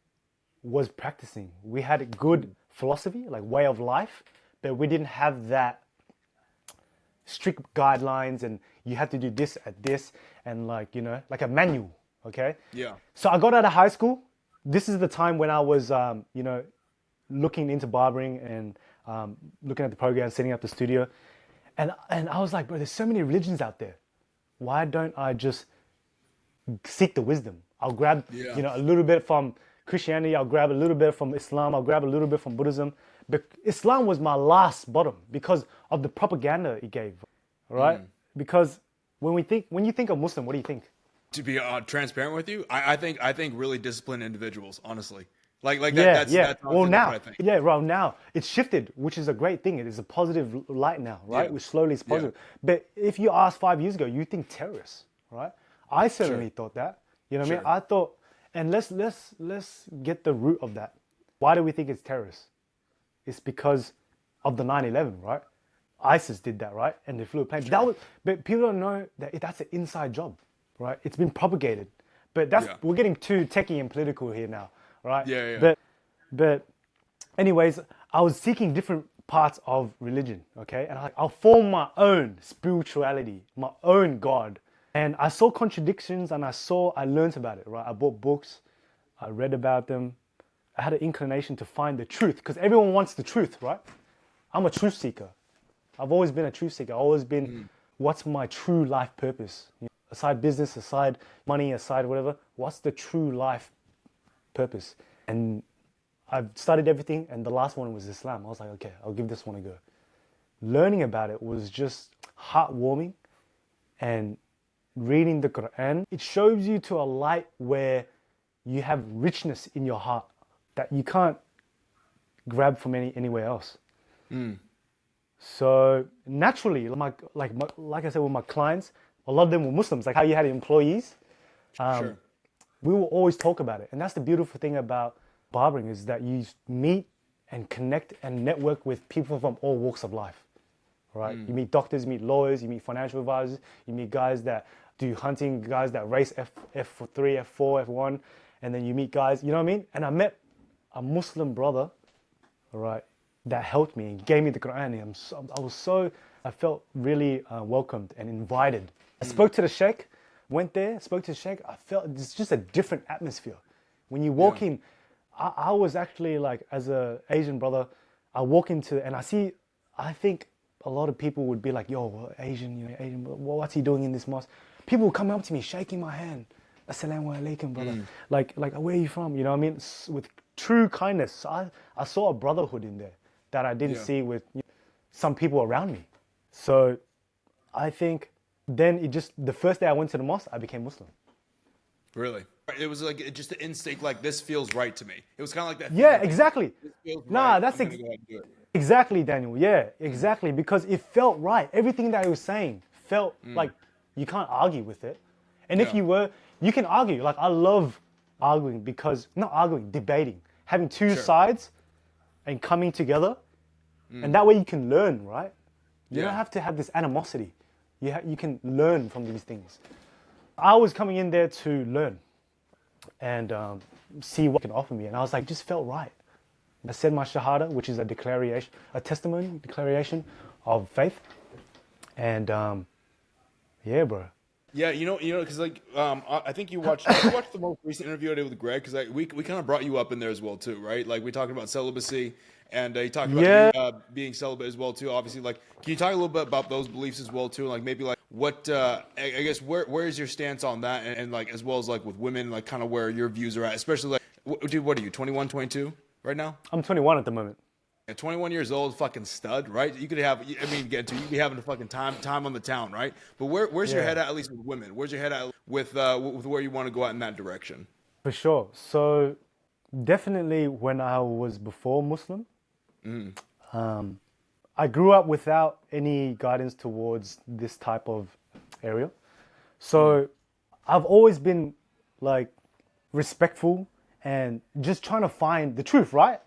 was practicing. We had a good philosophy, like way of life, but we didn't have that strict guidelines, and you had to do this at this, and like, you know, like a manual. Okay. Yeah. So I got out of high school. This is the time when I was, you know, looking into barbering and looking at the program, setting up the studio, and I was like, bro, there's so many religions out there. Why don't I just seek the wisdom? I'll grab, you know, a little bit from Christianity. I'll grab a little bit from Islam. I'll grab a little bit from Buddhism. But Islam was my last bottom because of the propaganda it gave, right? Because when you think of Muslim, what do you think? To be transparent with you, I think really disciplined individuals, honestly. Like that. Yeah, That's yeah. Well, what now, I think. yeah, well, now it's shifted, which is a great thing. It is a positive light now, right? Yeah. Which slowly is positive. But if you asked 5 years ago, you think terrorists, right? I certainly thought that. You know what I mean? I thought, and let's get the root of that. Why do we think it's terrorists? It's because of the 9/11, right? ISIS did that, right? And they flew a plane. But people don't know that that's an inside job, right? It's been propagated. But we're getting too techie and political here now, right? Yeah. But anyways, I was seeking different parts of religion, okay? And I'll form my own spirituality, my own God. And I saw contradictions, and I learned about it, right? I bought books, I read about them. I had an inclination to find the truth, because everyone wants the truth, right? I'm a truth seeker. I've always been a truth seeker. I've always been, what's my true life purpose? You know, aside business, aside money, aside whatever, what's the true life purpose? And I've studied everything, and the last one was Islam. I was like, okay, I'll give this one a go. Learning about it was just heartwarming, and reading the Quran, it shows you to a light where you have richness in your heart that you can't grab from anywhere else. So naturally, like I said, with my clients, a lot of them were Muslims. Like how you had employees, we will always talk about it. And that's the beautiful thing about barbering, is that you meet and connect and network with people from all walks of life, right? You meet doctors, you meet lawyers, you meet financial advisors, you meet guys that do hunting, guys that race F3, F4, F1, and then you meet guys, you know what I mean? And I met a Muslim brother, right, that helped me and gave me the Quran. And I felt really welcomed and invited. I spoke to the sheikh, went there, spoke to the sheikh. I felt it's just a different atmosphere. When you walk in, I was actually like, as a Asian brother, I walk into, and I think a lot of people would be like, yo, Asian, what's he doing in this mosque? People would come up to me, shaking my hand. Assalamu alaikum, brother. Like, where are you from? You know what I mean? With true kindness. I saw a brotherhood in there that I didn't see with some people around me. So I think then the first day I went to the mosque, I became Muslim. Really? It was like just the instinct, like, this feels right to me. It was kind of like that. Yeah, exactly. This feels Nah, right. that's I'm gonna go ahead and do it. Exactly, Daniel. Yeah, exactly. Because it felt right. Everything that he was saying felt like you can't argue with it. And if you can argue. Like, I love arguing, because, not arguing, debating. Having two sides and coming together. And that way you can learn, right? You don't have to have this animosity. You can learn from these things. I was coming in there to learn and see what it can offer me. And I was like, it just felt right. I said my shahada, which is a declaration of faith. And yeah, bro. Yeah, you know, because like I think you watched the most recent interview I did with Greg, because we kind of brought you up in there as well too, right? Like we talked about celibacy, and you talked about you, being celibate as well too. Obviously, like, can you talk a little bit about those beliefs as well too, and like maybe like what I guess where is your stance on that, and like as well as like with women, like kind of where your views are at, especially like dude, what are you, 21, 22 right now? I'm 21 at the moment. At 21 years old, fucking stud, right? You could have, I mean, you'd be having a fucking time on the town, right? But where's your head at least with women? Where's your head at with where you want to go out in that direction? For sure. So definitely when I was before Muslim, I grew up without any guidance towards this type of area. So I've always been like respectful and just trying to find the truth, right?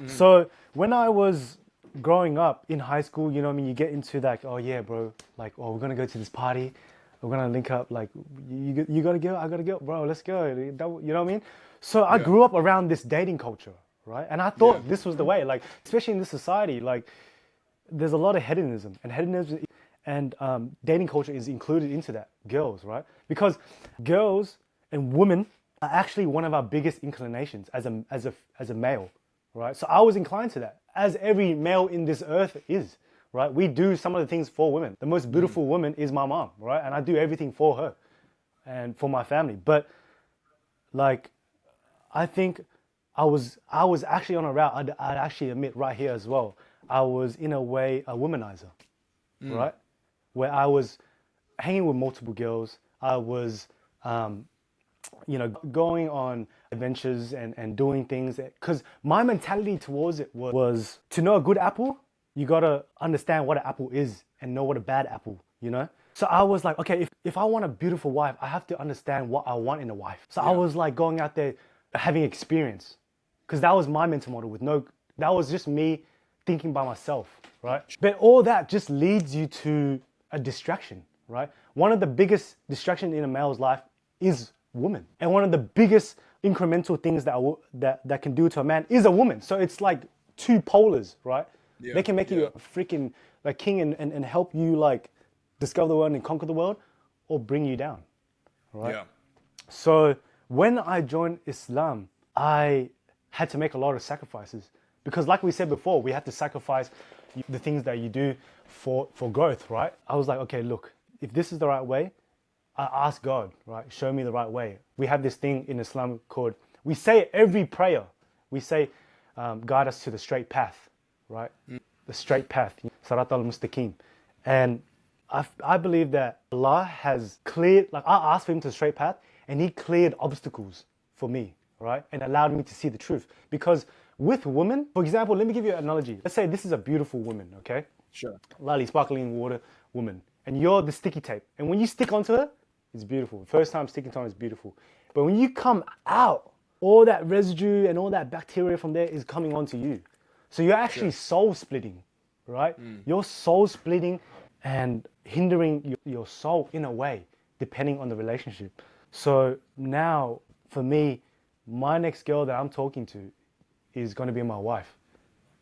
So when I was growing up in high school, you know what I mean, you get into that, oh yeah, bro, like, oh, we're going to go to this party. We're going to link up, like, you got to go, I got to go, bro, let's go. You know what I mean? So I grew up around this dating culture, right? And I thought this was the way, like, especially in this society, like, there's a lot of hedonism. And hedonism, And dating culture is included into that, girls, right? Because girls and women are actually one of our biggest inclinations as a male, right? So I was inclined to that, as every male in this earth is, right? We do some of the things for women. The most beautiful woman is my mom, right? And I do everything for her and for my family. But like, I think I was actually on a route, I'd actually admit right here as well, I was in a way a womanizer, right? Where I was hanging with multiple girls. I was, going on adventures and doing things. Because my mentality towards it was to know a good apple, you got to understand what an apple is and know what a bad apple, you know? So I was like, okay, if I want a beautiful wife, I have to understand what I want in a wife. So I was like going out there having experience. Because that was my mental model that was just me thinking by myself, right? But all that just leads you to a distraction, right? One of the biggest distractions in a male's life is woman. And one of the biggest incremental things that can do to a man is a woman. So it's like two polars, right? Yeah, they can make you a freaking like king and help you like discover the world and conquer the world, or bring you down, right? Yeah. So when I joined Islam, I had to make a lot of sacrifices, because like we said before, we have to sacrifice the things that you do for growth, right? I was like, okay, look, if this is the right way, I ask God, right? Show me the right way. We have this thing in Islam called, we say every prayer, we say, guide us to the straight path, right? The straight path, Sarat al-Mustaqim. And I believe that Allah has cleared, like I asked for him to the straight path, and he cleared obstacles for me, right? And allowed me to see the truth. Because with women, for example, let me give you an analogy. Let's say this is a beautiful woman, okay? Sure. Lovely, sparkling water woman. And you're the sticky tape. And when you stick onto her, it's beautiful. First time sticking on is beautiful. But when you come out, all that residue and all that bacteria from there is coming onto you. So you're actually soul splitting, right? You're soul splitting and hindering your soul in a way, depending on the relationship. So now, for me, my next girl that I'm talking to is going to be my wife,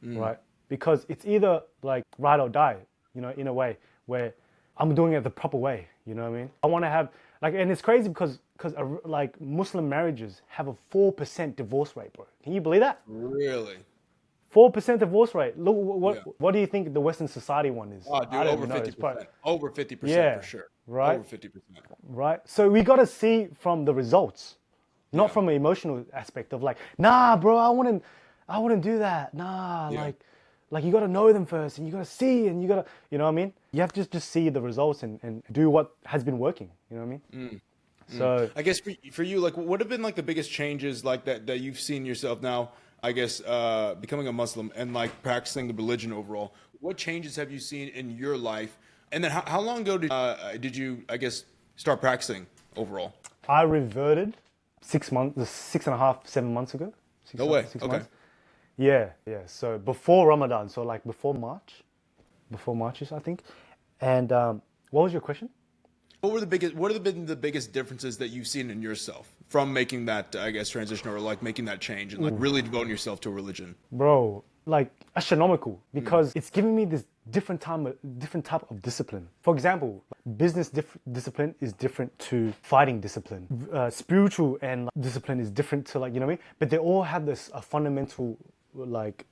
right? Because it's either like ride or die, you know, in a way where I'm doing it the proper way, you know what I mean? I want to have, like, and it's crazy because like Muslim marriages have a 4% divorce rate, bro. Can you believe that? Really? 4% divorce rate. Look, what do you think the Western society one is? Oh, dude, I don't over know. 50%. Over 50% for sure. Right. Over 50%. Right? So we got to see from the results, not from an emotional aspect of like, nah, bro, I wouldn't do that. Nah, like you got to know them first, and you got to see, and you got to, you know what I mean? You have to just see the results and do what has been working. You know what I mean? So I guess for you, like, what have been like the biggest changes like that you've seen yourself now? I guess becoming a Muslim and like practicing the religion overall. What changes have you seen in your life? And then how long ago did you, I guess, start practicing overall? I reverted 6 months, 6.5, 7 months ago. No way. Six Okay. months. Yeah. So before Ramadan, so like before March, I think. And what was your question? What have been the biggest differences that you've seen in yourself from making that, I guess, transition, or like making that change and like really devoting yourself to a religion? Bro, like astronomical, because it's giving me this different type of discipline. For example, business discipline is different to fighting discipline. Spiritual and discipline is different to, like, you know what I mean? But they all have this a fundamental like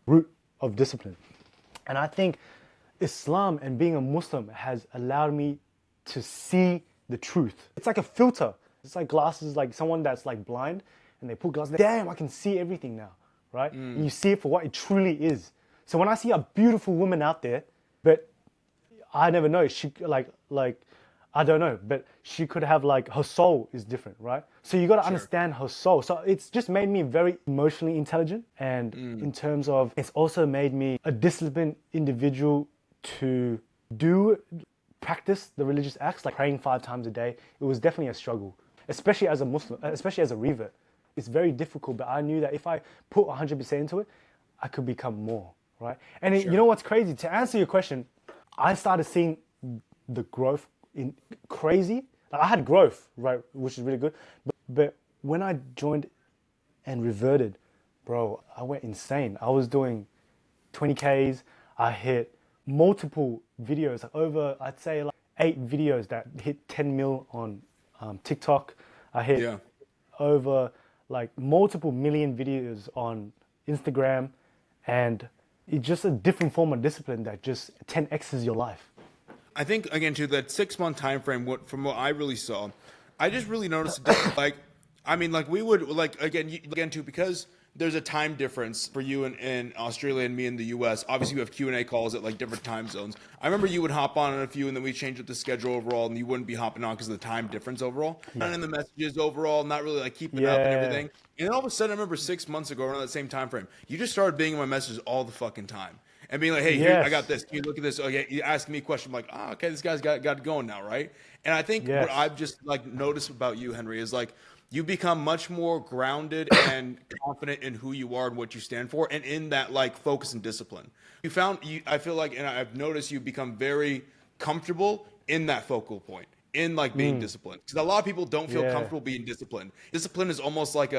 root of discipline. And I think Islam and being a Muslim has allowed me to see the truth. It's like a filter. It's like glasses, like someone that's like blind and they put glasses. Damn, I can see everything now, right? And you see it for what it truly is. So when I see a beautiful woman out there, but I never know, she like I don't know, but she could have like, her soul is different, right? So you got to understand her soul. So it's just made me very emotionally intelligent. And in terms of, it's also made me a disciplined individual to practice the religious acts, like praying 5 times a day. It was definitely a struggle, especially as a Muslim, especially as a revert. It's very difficult, but I knew that if I put 100% into it, I could become more, right? And you know what's crazy? To answer your question, I started seeing the growth in crazy. Like I had growth, right, which is really good. But when I joined and reverted, bro, I went insane. I was doing 20Ks. I hit multiple videos, like over, I'd say like 8 videos that hit 10 mil on TikTok. I hit Yeah. over like multiple million videos on Instagram, and it's just a different form of discipline that just 10x's your life. I think again too that 6 month time frame. From what I really saw, I just really noticed a difference. Like, I mean, like we would like again too because there's a time difference for you in Australia and me in the U.S. Obviously, we have Q&A calls at like different time zones. I remember you would hop on a few, and then we changed up the schedule overall, and you wouldn't be hopping on because of the time difference overall. And in the messages overall, not really like keeping up and Yeah. everything. And then all of a sudden, I remember 6 months ago, around that same time frame, you just started being in my messages all the fucking time. And being like, hey, here, I got Yes. this. Can you look at this? Okay, you ask me a question. I'm like, oh, okay, this guy's got it going now, right? And I think what Yes. I've just like noticed about you, Henry, is like you become much more grounded and confident in who you are and what you stand for, and in that like focus and discipline. I feel like, and I've noticed you become very comfortable in that focal point, in like being disciplined. Because a lot of people don't feel Yeah. comfortable being disciplined. Discipline is almost like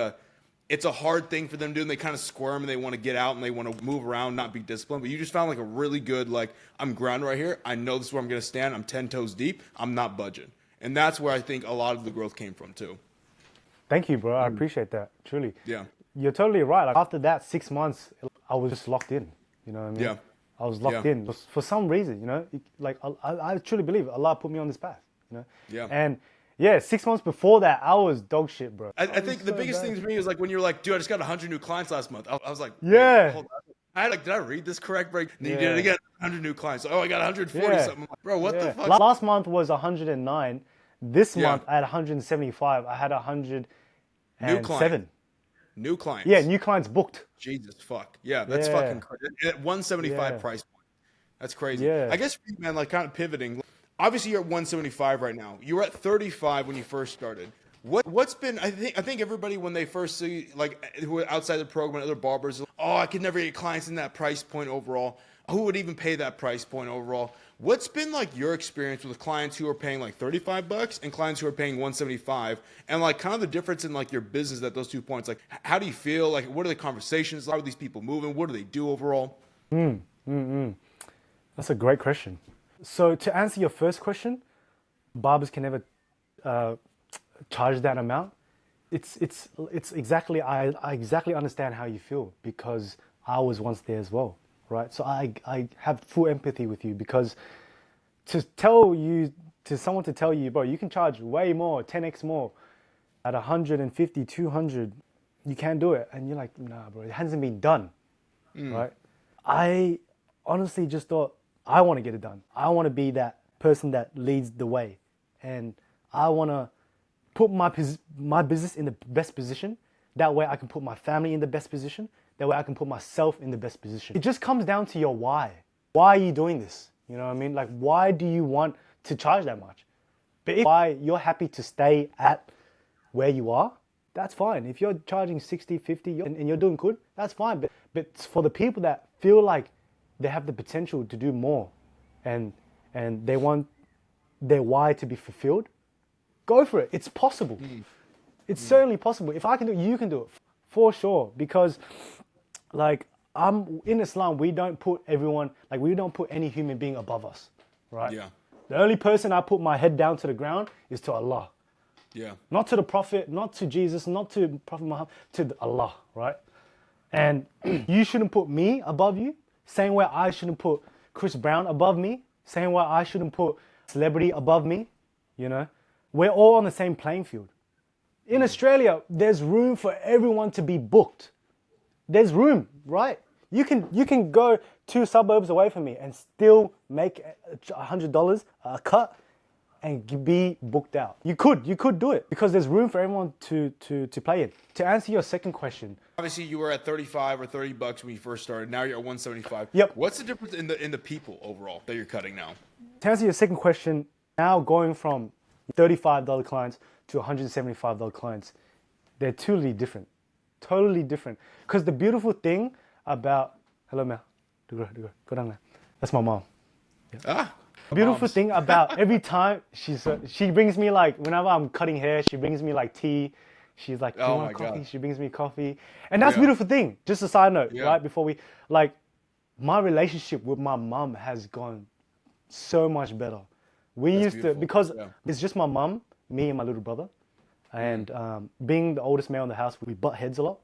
it's a hard thing for them to do, and they kind of squirm and they want to get out and they want to move around, not be disciplined. But you just found like a really good, like, I'm grounded right here. I know this is where I'm going to stand. I'm 10 toes deep. I'm not budging. And that's where I think a lot of the growth came from too. Thank you, bro. I appreciate that. Truly. Yeah. You're totally right. Like after that 6 months, I was just locked in. You know what I mean? Yeah. I was locked Yeah. in for some reason. You know, like I truly believe Allah put me on this path. You know. Yeah. And yeah, 6 months before that, I was dog shit, bro. I think the biggest thing to me was like when you're like, dude, I just got 100 new clients last month. I was like, wait, Yeah. hold on. I had like, did I read this correct? Break. And then you did Yeah. it again, 100 new clients. Oh, I got 140 Yeah. something. I'm like, bro, what Yeah. the fuck? Last month was 109. This Yeah. month I had 175. I had 107. New clients. Yeah, new clients booked. Jesus fuck. Yeah, that's Yeah. fucking crazy. At 175 Yeah. price point. That's crazy. Yeah. I guess for you, man, like kind of pivoting. Obviously, you're at 175 right now. You were at 35 when you first started. What's been? I think everybody when they first see like who are outside the program, other barbers, oh, I could never get clients in that price point overall. Who would even pay that price point overall? What's been like your experience with clients who are paying like $35 and clients who are paying 175, and like kind of the difference in like your business at those 2 points? Like, how do you feel? Like, what are the conversations? How are these people moving? What do they do overall? That's a great question. So to answer your first question, barbers can never charge that amount. It's exactly I exactly understand how you feel because I was once there as well, right? So I have full empathy with you because someone to tell you, bro, you can charge way more, 10x more at 150, 200, you can't do it. And you're like, nah, bro, it hasn't been done, right? I honestly just thought, I want to get it done. I want to be that person that leads the way. And I want to put my business in the best position. That way I can put my family in the best position. That way I can put myself in the best position. It just comes down to your why. Why are you doing this? You know what I mean? Like, why do you want to charge that much? But if why you're happy to stay at where you are, that's fine. If you're charging 60, 50 and you're doing good, that's fine. But for the people that feel like they have the potential to do more and they want their why to be fulfilled, go for it. It's possible. It's certainly possible. If I can do it, you can do it for sure. Because like in Islam, we don't put any human being above us, right? Yeah. The only person I put my head down to the ground is to Allah. Yeah. Not to the Prophet, not to Jesus, not to Prophet Muhammad, to Allah, right? And you shouldn't put me above you. Same way I shouldn't put Chris Brown above me. Same way I shouldn't put celebrity above me. You know, we're all on the same playing field. In Australia, there's room for everyone to be booked. There's room, right? You can go 2 suburbs away from me and still make $100 a cut and be booked out. You could do it because there's room for everyone to play in. To answer your second question, Obviously, you were at 35 or $30 when you first started. Now you're at 175. Yep. What's the difference in the people overall that you're cutting now? to answer your second question, now going from $35 clients to $175 clients, they're totally different. Totally different. Because the beautiful thing about... Hello, Mel. Go down there. That's my mom. Beautiful thing about every time she brings me, like, whenever I'm cutting hair, she brings me like tea. She's like, do you want coffee? God. She brings me coffee. And that's a beautiful thing. Just a side note, right? Before we, like, my relationship with my mum has gone so much better. We That's used to, beautiful. because Yeah. it's just my mum, me and my little brother. And being the oldest male in the house, we butt heads a lot.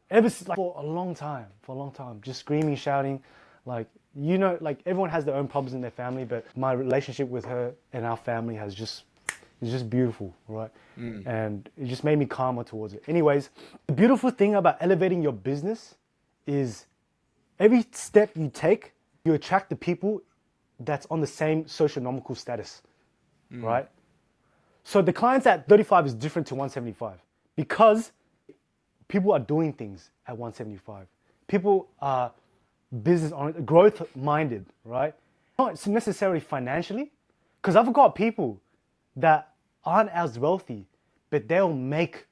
Ever since, like, for a long time, just screaming, shouting, like, you know, like everyone has their own problems in their family, but my relationship with her and our family has just, it's just beautiful, right? And it just made me calmer towards it. Anyways, the beautiful thing about elevating your business is every step you take, you attract the people that's on the same socioeconomical status, right? So the clients at 35 is different to 175 because people are doing things at 175. People are business oriented, growth minded, right? Not necessarily financially, because I've got people that aren't as wealthy, but they'll make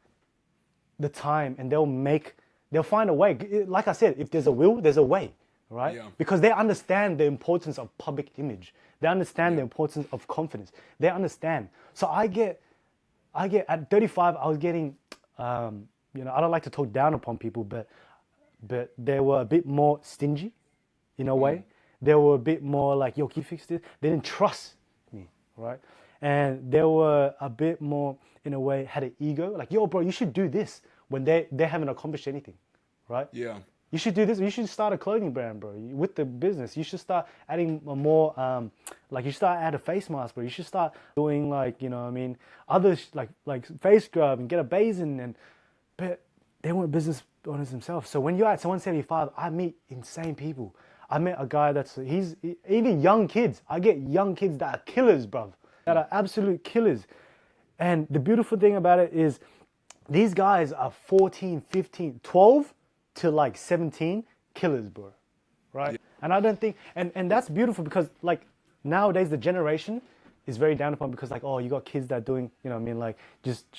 the time and they'll find a way. Like I said, if there's a will, there's a way, right? Yeah. Because they understand the importance of public image. They understand the importance of confidence. They understand. So I get at 35, I was getting, you know, I don't like to talk down upon people, but they were a bit more stingy in a way. They were a bit more like, yo, can you fix this? They didn't trust me, right? And they were a bit more, in a way, had an ego. Like, yo, bro, you should do this when they haven't accomplished anything, right? Yeah. You should do this. You should start a clothing brand, bro. With the business, you should start adding more, like you start add a face mask, bro. You should start doing like, you know what I mean, others like face scrub and get a basin but they weren't business owners themselves. So when you're at 175, I meet insane people. I met a guy even young kids. I get young kids that are killers, bro. That are absolute killers. And the beautiful thing about it is these guys are 14, 15, 12 to like 17 killers, bro. Right? Yeah. And I don't think, and that's beautiful because like nowadays the generation is very down upon because like, oh, you got kids that are doing, you know what I mean, like just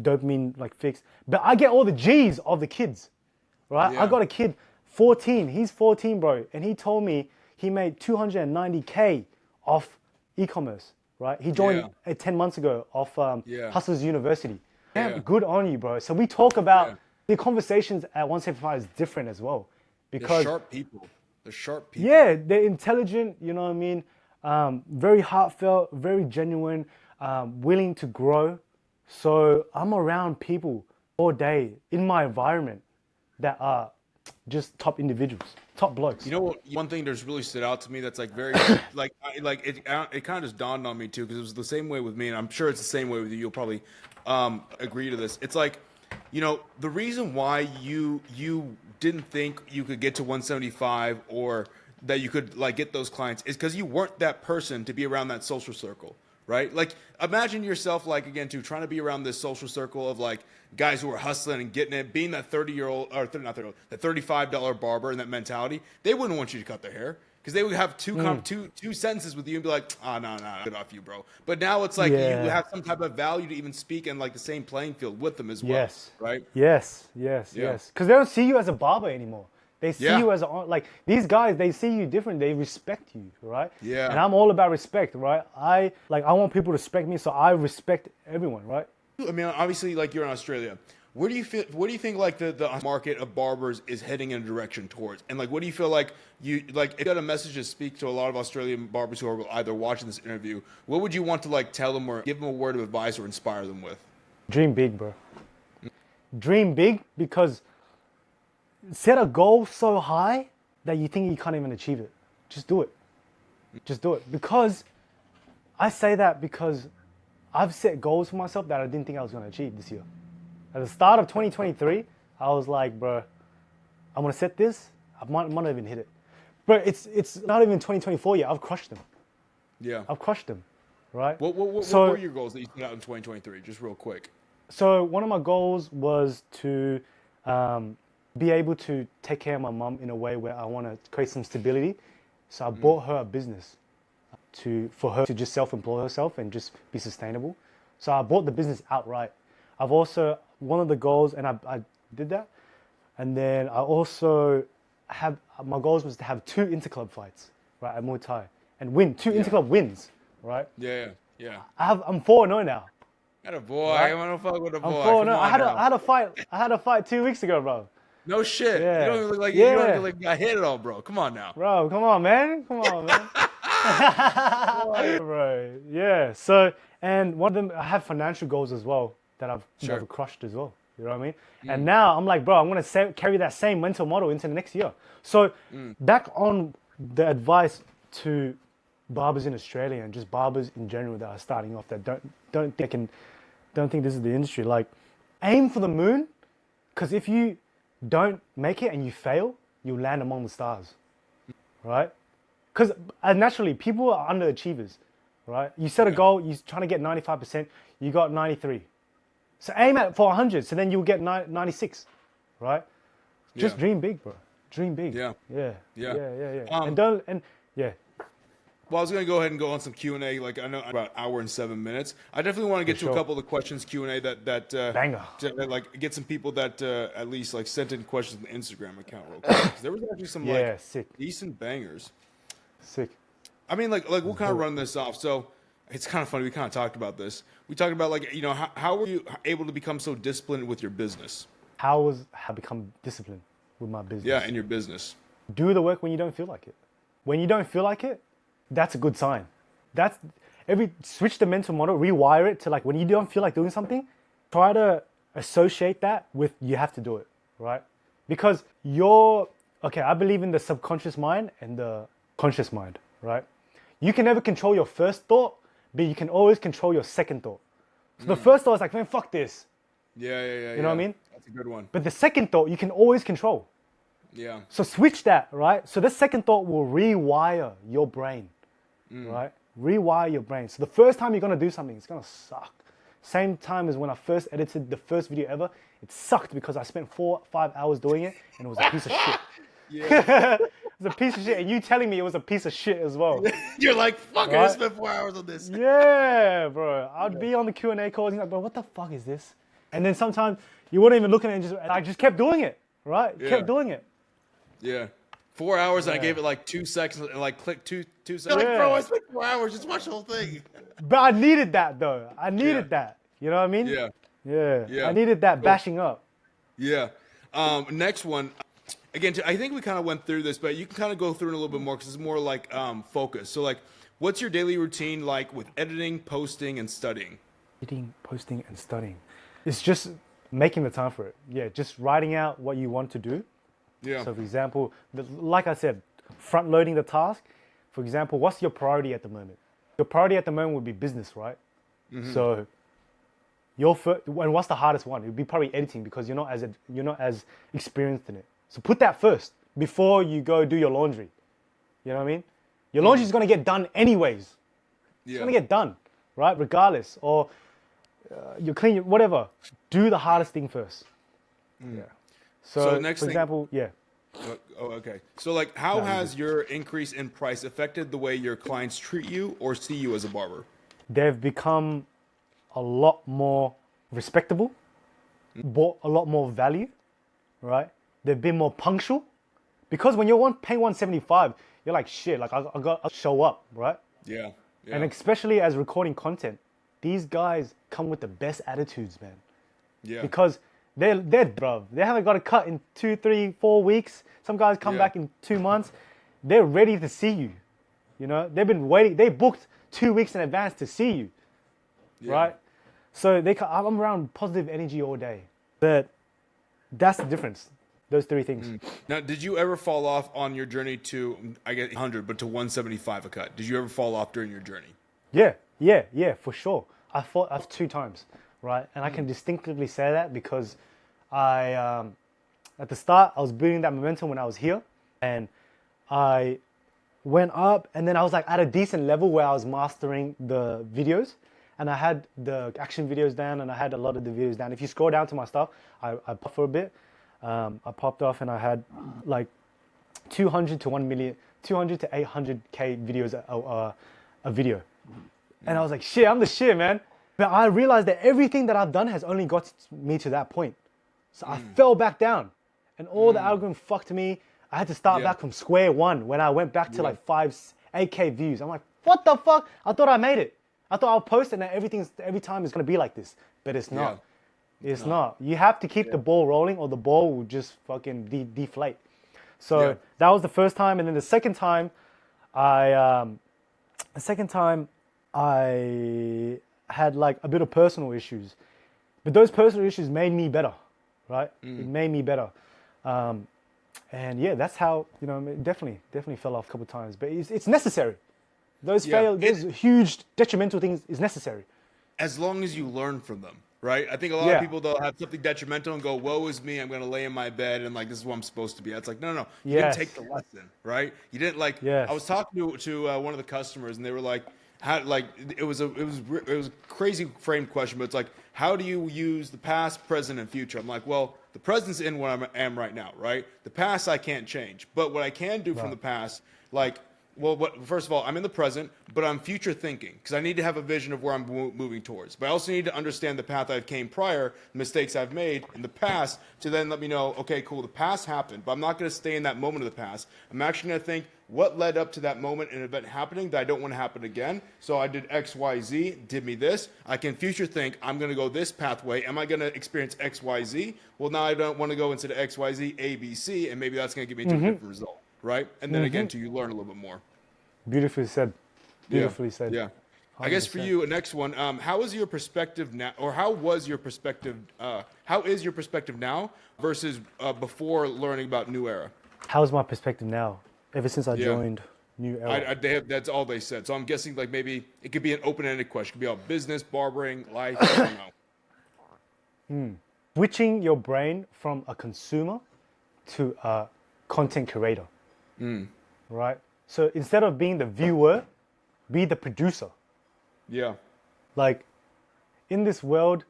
dopamine like fix. But I get all the G's of the kids, right? Yeah. I got a kid, 14, he's 14, bro. And he told me he made 290K off e-commerce, right? He joined 10 months ago off Hustlers University. Damn, good on you, bro. So we talk about the conversations at 175 is different as well. Because they're sharp people. They're sharp people. Yeah, they're intelligent, you know what I mean? Very heartfelt, very genuine, willing to grow. So I'm around people all day in my environment that are just top individuals, top blokes. You know what? One thing that's really stood out to me that's like very it kind of just dawned on me too because it was the same way with me, and I'm sure it's the same way with you. You'll probably agree to this. It's like, you know, the reason why you didn't think you could get to 175 or that you could like get those clients is because you weren't that person to be around that social circle, right? Like imagine yourself like again too trying to be around this social circle of like guys who are hustling and getting it, being that 30-year-old or not 30, the $35 barber and that mentality. They wouldn't want you to cut their hair because they would have two sentences with you and be like, oh, no, good off you, bro. But now it's like you have some type of value to even speak in like the same playing field with them as well. Yes. Right? Yes. Because they don't see you as a barber anymore. They see you as like these guys. They see you different. They respect you, right? Yeah. And I'm all about respect, right? I want people to respect me, so I respect everyone, right? I mean, obviously, like you're in Australia. What do you think like the market of barbers is heading in a direction towards? And like, what do you feel like if you had a message to speak to a lot of Australian barbers who are either watching this interview, what would you want to like tell them or give them a word of advice or inspire them with? Dream big, bro. Dream big because set a goal so high that you think you can't even achieve it. Just do it. Just do it. Because I say that because I've set goals for myself that I didn't think I was going to achieve this year. At the start of 2023, I was like, bro, I'm going to set this. I might not even hit it. But it's not even 2024 yet. I've crushed them. Yeah. I've crushed them, right? What were your goals that you set out in 2023? Just real quick. So one of my goals was to be able to take care of my mum in a way where I want to create some stability. So I bought her a business for her to just self-employ herself and just be sustainable. So I bought the business outright. I've also, one of the goals, and I did that. And then I also my goals was to have 2 interclub fights, right, at Muay Thai. And win, 2 interclub wins, right? Yeah. I'm 4-0 now. Got a boy. Right? I want to fuck with a boy. I'm 4-0. I had a fight 2 weeks ago, bro. No shit. Yeah. You don't even look like Yeah. you don't even look like you got hit at all, bro. Come on now. Bro, come on, man. Come on, man. Bro, yeah. So, and one of them, I have financial goals as well that I've never crushed as well. You know what I mean? And now I'm like, bro, I'm gonna carry that same mental model into the next year. So, back on the advice to barbers in Australia and just barbers in general that are starting off that don't think this is the industry. Like, aim for the moon, because if you don't make it and you fail, you'll land among the stars, right? Because naturally, people are underachievers, right? You set a goal, you're trying to get 95%, you got 93. So aim at for 100, so then you'll get 96, right? Just dream big, bro. Dream big. Yeah. Yeah. Well, I was going to go ahead and go on some Q&A. Like, I know about an hour and 7 minutes. I definitely want to get to a couple of the questions Q&A that banger. Like get some people that at least like sent in questions on the Instagram account real quick. 'Cause there was actually some like sick. decent bangers. Sick. I mean, like we'll kind of run this off. So it's kind of funny. We kind of talked about this. We talked about like, you know, how were you able to become so disciplined with your business? How I become disciplined with my business? Yeah, in your business. Do the work when you don't feel like it. When you don't feel like it, that's a good sign. Switch the mental model, rewire it to like when you don't feel like doing something, try to associate that with you have to do it, right? Because I believe in the subconscious mind and the conscious mind, right? You can never control your first thought, but you can always control your second thought. So the first thought is like, man, fuck this. Yeah. You know what I mean? That's a good one. But the second thought, you can always control. Yeah. So switch that, right? So the second thought will rewire your brain, right? Rewire your brain. So the first time you're going to do something, it's going to suck. Same time as when I first edited the first video ever, it sucked because I spent 4 or 5 hours doing it and it was a piece of shit. It was a piece of shit, and you telling me it was a piece of shit as well. You're like, fuck, I spent 4 hours on this. Yeah, bro. I'd be on the Q&A calls and like, bro, what the fuck is this? And then sometimes you wouldn't even look at it and I just kept doing it, right? Kept doing it. Yeah. 4 hours, and I gave it like 2 seconds and like click two seconds. You're like, bro, I spent 4 hours. Just watch the whole thing. But I needed that though. I needed that. You know what I mean? Yeah. I needed that bashing up. Yeah. Next one. Again, I think we kind of went through this, but you can kind of go through it a little bit more because it's more like focus. So like, what's your daily routine like with editing, posting, and studying? Editing, posting, and studying. It's just making the time for it. Yeah, just writing out what you want to do. Yeah. So for example, like I said, front loading the task. For example, what's your priority at the moment? Your priority at the moment would be business, right? Mm-hmm. So and what's the hardest one? It would be probably editing because you're not as experienced in it. So put that first before you go do your laundry. You know what I mean? Your laundry is going to get done anyways. It's going to get done, right? Regardless. Or you clean, whatever. Do the hardest thing first. Yeah. So next for example, Oh, okay. So like, how has your increase in price affected the way your clients treat you or see you as a barber? They've become a lot more respectable, bought a lot more value, right? They've been more punctual, because when you're paying 175, you're like, shit, like I got to show up, right? Yeah. And especially as recording content, these guys come with the best attitudes, man. Yeah. Because they're bruv. They haven't got a cut in 2, 3, 4 weeks. Some guys come back in 2 months. They're ready to see you. You know, they've been waiting. They booked 2 weeks in advance to see you, right? So I'm around positive energy all day. But that's the difference. Those 3 things. Now, did you ever fall off on your journey to, I get 100, but to 175 a cut? Did you ever fall off during your journey? Yeah, for sure. I fought off 2 times, right? And I can distinctively say that because at the start, I was building that momentum when I was here, and I went up, and then I was like at a decent level where I was mastering the videos, and I had the action videos down, and I had a lot of the videos down. If you scroll down to my stuff, I popped for a bit. I popped off, and I had like 200 to 800K videos a video. And I was like, shit, I'm the shit, man. But I realized that everything that I've done has only got me to that point. So I fell back down, and all the algorithm fucked me. I had to start back from square one when I went back to like 8K views. I'm like, what the fuck? I thought I made it. I thought I'll post it and every time it's gonna be like this, but it's not. It's not. You have to keep the ball rolling, or the ball will just fucking deflate. So that was the first time, and then the second time, I had like a bit of personal issues, but those personal issues made me better, right? It made me better, and yeah, that's how, you know, it definitely fell off a couple of times, but it's necessary. Those huge detrimental things is necessary. As long as you learn from them, right? I think a lot of people, they'll have something detrimental and go, woe is me, I'm going to lay in my bed and like, this is what I'm supposed to be. It's like, no. You didn't take the lesson, right? You didn't like, I was talking to one of the customers and they were like, how, like, it was a crazy framed question, but it's like, how do you use the past, present, and future? I'm like, well, the present's in what I am right now, right? The past I can't change, but what I can do from the past, like, well, first of all, I'm in the present, but I'm future thinking because I need to have a vision of where I'm moving towards. But I also need to understand the path I've came prior, the mistakes I've made in the past, to then let me know, okay, cool, the past happened, but I'm not going to stay in that moment of the past. I'm actually going to think what led up to that moment and event happening that I don't want to happen again. So I did X, Y, Z, did me this. I can future think, I'm going to go this pathway. Am I going to experience X, Y, Z? Well, now I don't want to go into the X, Y, Z, A, B, C, and maybe that's going to get me to a different result. Right? And then again, you learn a little bit more. Beautifully said. Beautifully said. Yeah. 100%. I guess for you, next one, how is your perspective now, or how was your perspective, how is your perspective now versus before learning about New Era? How's my perspective now, ever since I joined New Era? That's all they said. So I'm guessing like maybe it could be an open-ended question. It could be about business, barbering, life, I don't know. Switching your brain from a consumer to a content creator, right? So instead of being the viewer, be the producer. Yeah. Like, in this world,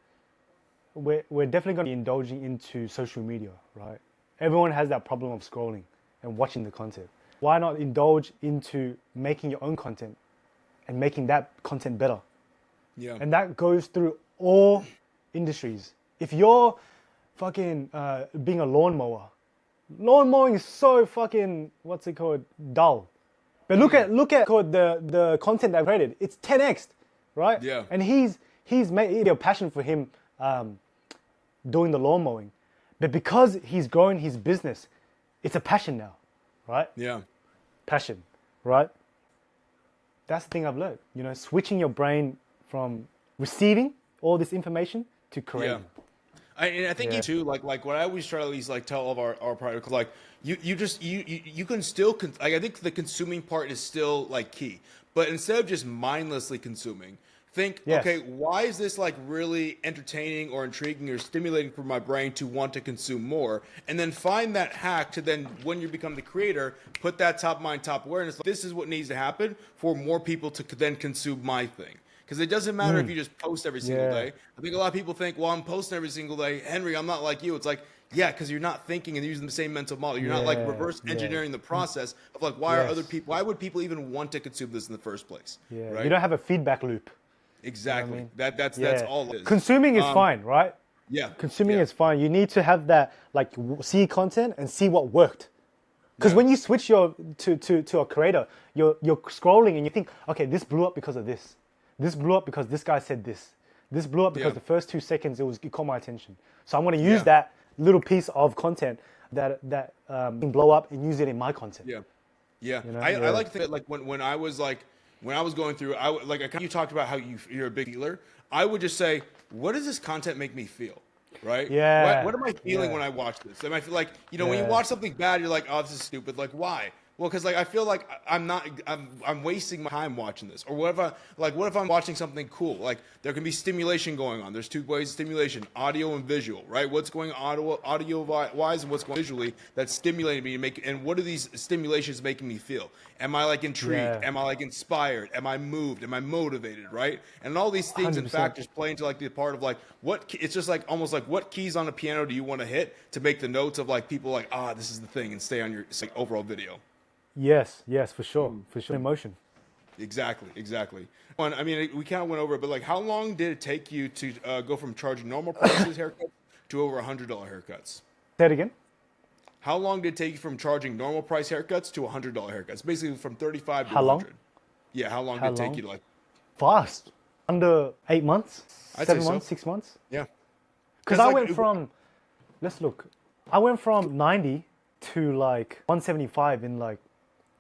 we're definitely going to be indulging into social media, right? Everyone has that problem of scrolling and watching the content. Why not indulge into making your own content and making that content better? Yeah. And that goes through all industries. If you're fucking being a lawnmower mowing is so fucking, what's it called, dull. But look at the content I've created. It's 10x, right? Yeah. And he's made it a passion for him doing the lawn mowing. But because he's growing his business, it's a passion now, right? Yeah. Passion, right? That's the thing I've learned. You know, switching your brain from receiving all this information to creating. Yeah. I think you too, like what I always try to at least like tell all of our products, like you can still like, I think the consuming part is still like key, but instead of just mindlessly consuming, think, okay, why is this like really entertaining or intriguing or stimulating for my brain to want to consume more? And then find that hack to then, when you become the creator, put that top mind, top awareness. Like, this is what needs to happen for more people to then consume my thing. Because it doesn't matter if you just post every single day. I think a lot of people think, well, I'm posting every single day. Henry, I'm not like you. It's like, yeah, because you're not thinking and using the same mental model. You're not like reverse engineering the process of like, why would people even want to consume this in the first place? Yeah. Right? You don't have a feedback loop. Exactly. You know what I mean? That's all it is. Consuming is fine, right? Yeah. Consuming is fine. You need to have that, like, see content and see what worked. Because when you switch to a creator, you're scrolling and you think, okay, this blew up because of this. This blew up because this guy said this. This blew up because the first 2 seconds it caught my attention. So I'm going to use that little piece of content that can blow up and use it in my content. Yeah, yeah. You know? I like to think that, like when I was going through, you talked about how you're a big feeler. I would just say, what does this content make me feel? Right? Yeah. What am I feeling when I watch this? Am I feel like, you know, when you watch something bad, you're like, oh, this is stupid. Like, why? Well, because like I feel like I'm wasting my time watching this. Or what if I'm watching something cool? Like there can be stimulation going on. There's 2 ways of stimulation: audio and visual. Right? What's going audio wise and what's going visually that's stimulating me to make. And what are these stimulations making me feel? Am I like intrigued? Yeah. Am I like inspired? Am I moved? Am I motivated? Right? And all these things 100%. And factors play into like the part of like it's just like almost like what keys on a piano do you want to hit to make the notes of like people like this is the thing and stay on your like overall video. Yes, for sure. Emotion. Exactly. I mean, we kind of went over it, but like, how long did it take you to go from charging normal prices haircuts to over $100 haircuts? Say it again. How long did it take you from charging normal price haircuts to $100 haircuts? Basically, from 35 to how 100. Long? Yeah, how long did it take you to like? Fast. Under 8 months. I'd 7 say months. so. 6 months. Yeah. Because I went from, let's look, I went from 90 to like 175 in like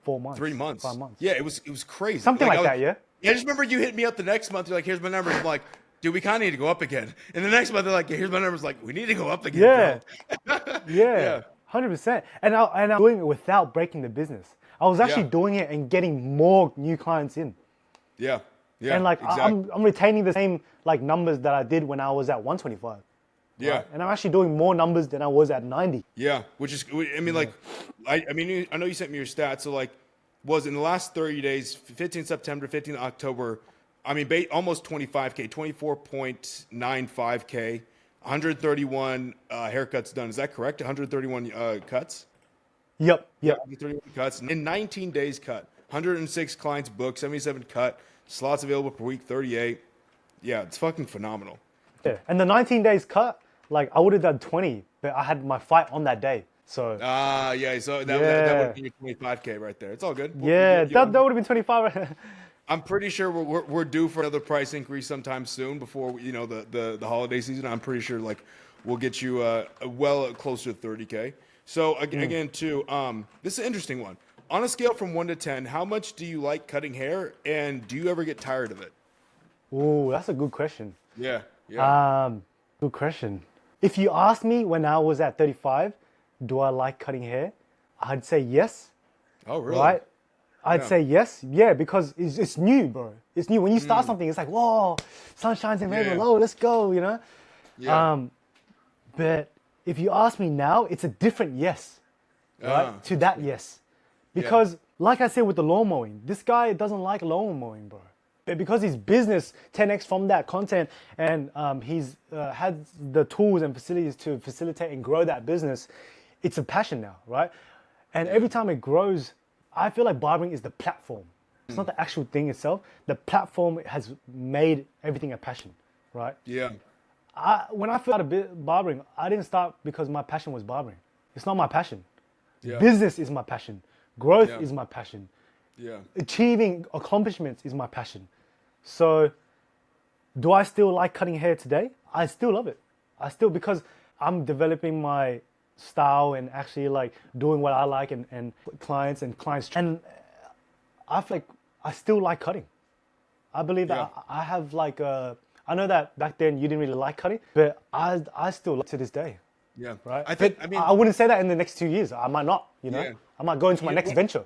4 months. 3 months. 5 months. Yeah, it was crazy. Something like that, yeah? Yeah, I just remember you hit me up the next month. You're like, here's my numbers. I'm like, dude, we kind of need to go up again. And the next month, they're like, here's my numbers. Like, we need to go up again, Yeah. bro. Yeah. 100%. And I'm doing it without breaking the business. I was actually Yeah. doing it and getting more new clients in. Yeah. Yeah. And like exactly. I'm retaining the same like numbers that I did when I was at 125. Yeah. Right? And I'm actually doing more numbers than I was at 90. Yeah, which is, I mean, like, I mean, I know you sent me your stats. So, like, was in the last 30 days, 15 September, 15 October, I mean, almost 25K, 24.95K, 131 haircuts done. Is that correct? 131 cuts? Yep. 131 cuts. In 19 days cut. 106 clients booked, 77 cut, slots available per week, 38. Yeah, it's fucking phenomenal. Yeah. And the 19 days cut, like I would have done 20, but I had my fight on that day. So Yeah, so that would have been your 25K right there. It's all good. that would have been 25. I'm pretty sure we're due for another price increase sometime soon before the holiday season. I'm pretty sure like we'll get you well closer to 30K. So again, too, this is an interesting one. On a scale from 1 to 10, how much do you like cutting hair, and do you ever get tired of it? Ooh, that's a good question. Yeah. Good question. If you asked me when I was at 35, do I like cutting hair? I'd say yes. Oh, really? Right? I'd say yes. Yeah, because it's new, bro. It's new. When you start something, it's like, whoa, sun shines in rainbow. Oh, let's go, you know? Yeah. But if you ask me now, it's a different yes, right? To that yes. Because, like I said with the lawn mowing, this guy doesn't like lawn mowing, bro. But because his business 10x from that content and he's had the tools and facilities to facilitate and grow that business, it's a passion now, right? And every time it grows, I feel like barbering is the platform. It's not the actual thing itself. The platform has made everything a passion, right? Yeah. When I started barbering, I didn't start because my passion was barbering. It's not my passion. Yeah. Business is my passion. Growth Yeah. is my passion. Yeah. Achieving accomplishments is my passion. So, do I still like cutting hair today? I still love it. Because I'm developing my style and actually like doing what I like and clients. And I feel like I still like cutting. I believe that I have like I know that back then you didn't really like cutting, but I still like to this day. Yeah. Right? I I wouldn't say that in the next 2 years. I might not, you know? Yeah. I might go into my next venture.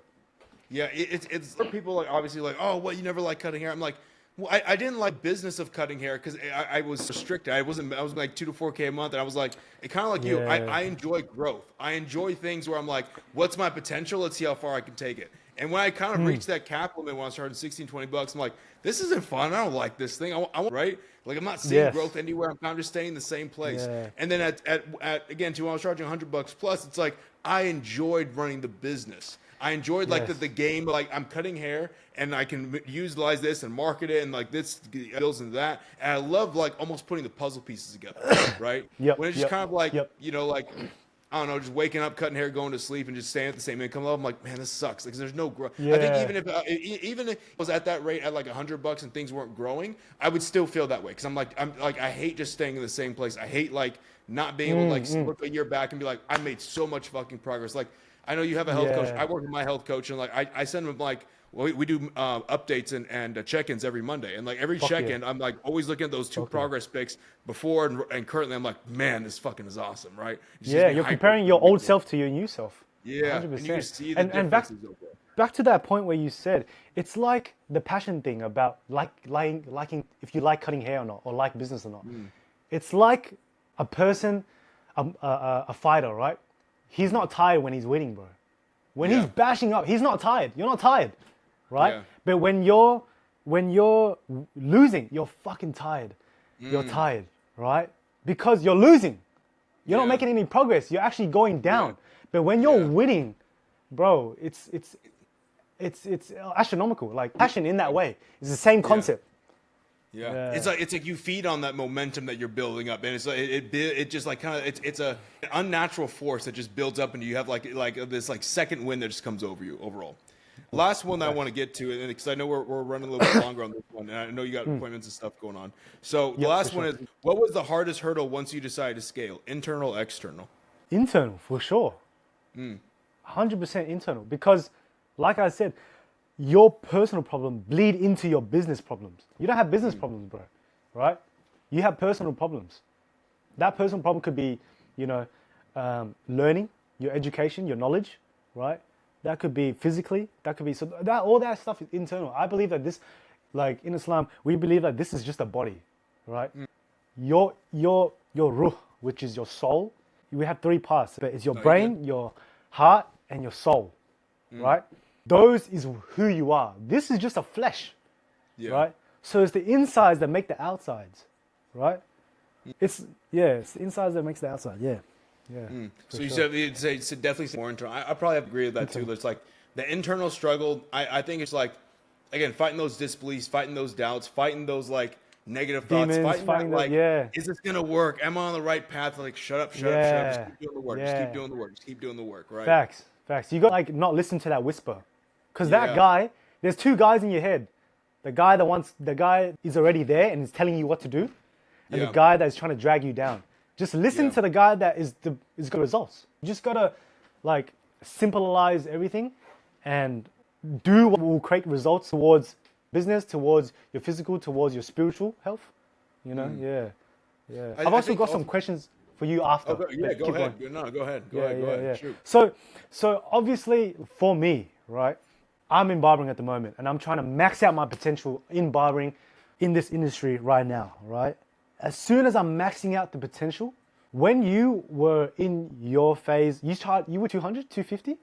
Yeah, it's for people like obviously like, oh, well, you never like cutting hair. I'm like, well, I didn't like business of cutting hair because I was restricted. I was like 2 to 4K a month, and I was like, it kind of like you. I enjoy growth. I enjoy things where I'm like, what's my potential? Let's see how far I can take it. And when I kind of reached that cap limit when I started 16, 20 bucks, I'm like, this isn't fun. I don't like this thing. I want right? Like I'm not seeing growth anywhere. I'm kind of just staying in the same place. Yeah. And then at again, too, when I was charging $100 plus, it's like I enjoyed running the business. I enjoyed like the game, like I'm cutting hair and I can utilize this and market it and like this builds into that. And I love like almost putting the puzzle pieces together, right? When it's just kind of like, you know, like, I don't know, just waking up, cutting hair, going to sleep and just staying at the same income level. I'm like, man, this sucks. Like, there's no growth. I think even if I was at that rate at like $100 and things weren't growing, I would still feel that way. Cause I'm like, I hate just staying in the same place. I hate like not being able to like look a year back and be like, I made so much fucking progress. Like, I know you have a health coach. I work with my health coach, and like I send him like we do updates and check-ins every Monday, and like every check-in, I'm like always looking at those two progress pics before and currently. I'm like, man, this fucking is awesome, right? You're comparing your old self to your new self. Yeah, 100%. and you can see the and back to that point where you said it's like the passion thing about liking if you like cutting hair or not, or like business or not. It's like a person, a fighter, right? He's not tired when he's winning, bro. When he's bashing up, he's not tired. You're not tired, right? Yeah. But when you're losing, you're fucking tired. You're tired, right? Because you're losing. You're not making any progress. You're actually going down. But when you're winning, bro, it's astronomical. Like passion in that way. It's the same concept. Yeah. It's like you feed on that momentum that you're building up, and it's like it just like kind of it's an unnatural force that just builds up, and you have like this like second wind that just comes over you overall. Last one that I want to get to, and because I know we're running a little bit longer on this one, and I know you got appointments and stuff going on. So the last one is, what was the hardest hurdle once you decided to scale? Internal, external? Internal, for sure. 100% internal. Because, like I said, your personal problem bleed into your business problems. You don't have business problems, bro, right? You have personal problems. That personal problem could be, learning, your education, your knowledge, right? That could be physically. That could be all that stuff is internal. I believe that this, like in Islam, we believe that this is just a body, right? Your ruh, which is your soul. We have 3 parts. It's your brain, your heart, and your soul, right? Those is who you are. This is just a flesh, right? So it's the insides that make the outsides, right? It's the insides that makes the outside. Yeah. So you said it's definitely more internal. I probably agree with that too. It's like the internal struggle. I think it's like, again, fighting those disbeliefs, fighting those doubts, fighting those like negative thoughts, fighting that, like, is this gonna work? Am I on the right path? Like, shut up. Just keep doing the work. Just keep doing the work. Just keep doing the work. Right? Facts. You got like not listen to that whisper, because that guy. There's 2 guys in your head. The guy is already there and is telling you what to do, and the guy that is trying to drag you down. Just listen to the guy that is got results. You just gotta like simplify everything and do what will create results towards business, towards your physical, towards your spiritual health. I've also got some questions for you after. Go ahead. No, go ahead. Go ahead. Shoot. So obviously for me, right, I'm in barbering at the moment and I'm trying to max out my potential in barbering in this industry right now, right? As soon as I'm maxing out the potential, when you were in your phase, you were 200, 250?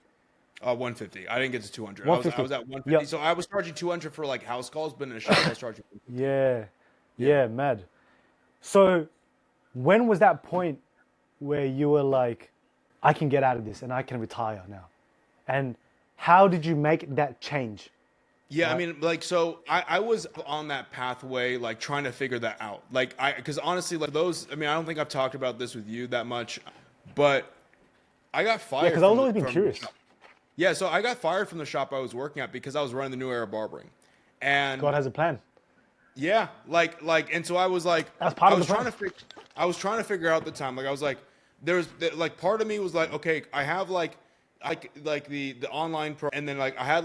150. I didn't get to 200. I was at 150. Yep. So I was charging 200 for like house calls, but in a shop I was charging 150. Yeah, mad. So when was that point where you were like, I can get out of this and I can retire now? And how did you make that change? Yeah, right? I mean, like, so I was on that pathway, like, trying to figure that out. Like, because honestly, like, I don't think I've talked about this with you that much, but I got fired. Yeah, because I've always been curious. Yeah, so I got fired from the shop I was working at because I was running the New Era Barbering. And God has a plan. Yeah, and so I was like, that's part of the plan. I was trying to figure out the time. Like, I was like, part of me was like, okay, I have like the online pro, and then like I had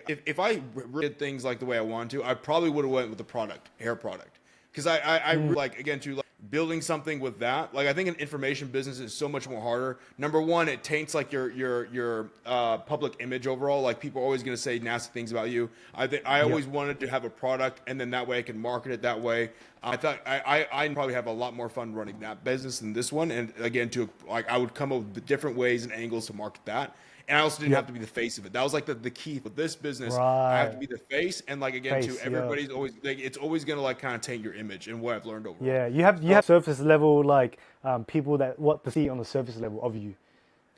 if I did things like the way I wanted to, I probably would have went with the hair product, because I like, again, to like building something with that. Like, I think an information business is so much more harder. Number one, it taints like your public image overall. Like, people are always going to say nasty things about you. I always wanted to have a product, and then that way I can market it that way. I thought I probably have a lot more fun running that business than this one. And again, I would come up with different ways and angles to market that. And I also didn't have to be the face of it. That was like the key with this business. Right. I have to be the face, and like, again, everybody's always like, it's always gonna like kind of taint your image, and what I've learned overall. Yeah, you have surface level, like people that what to see on the surface level of you.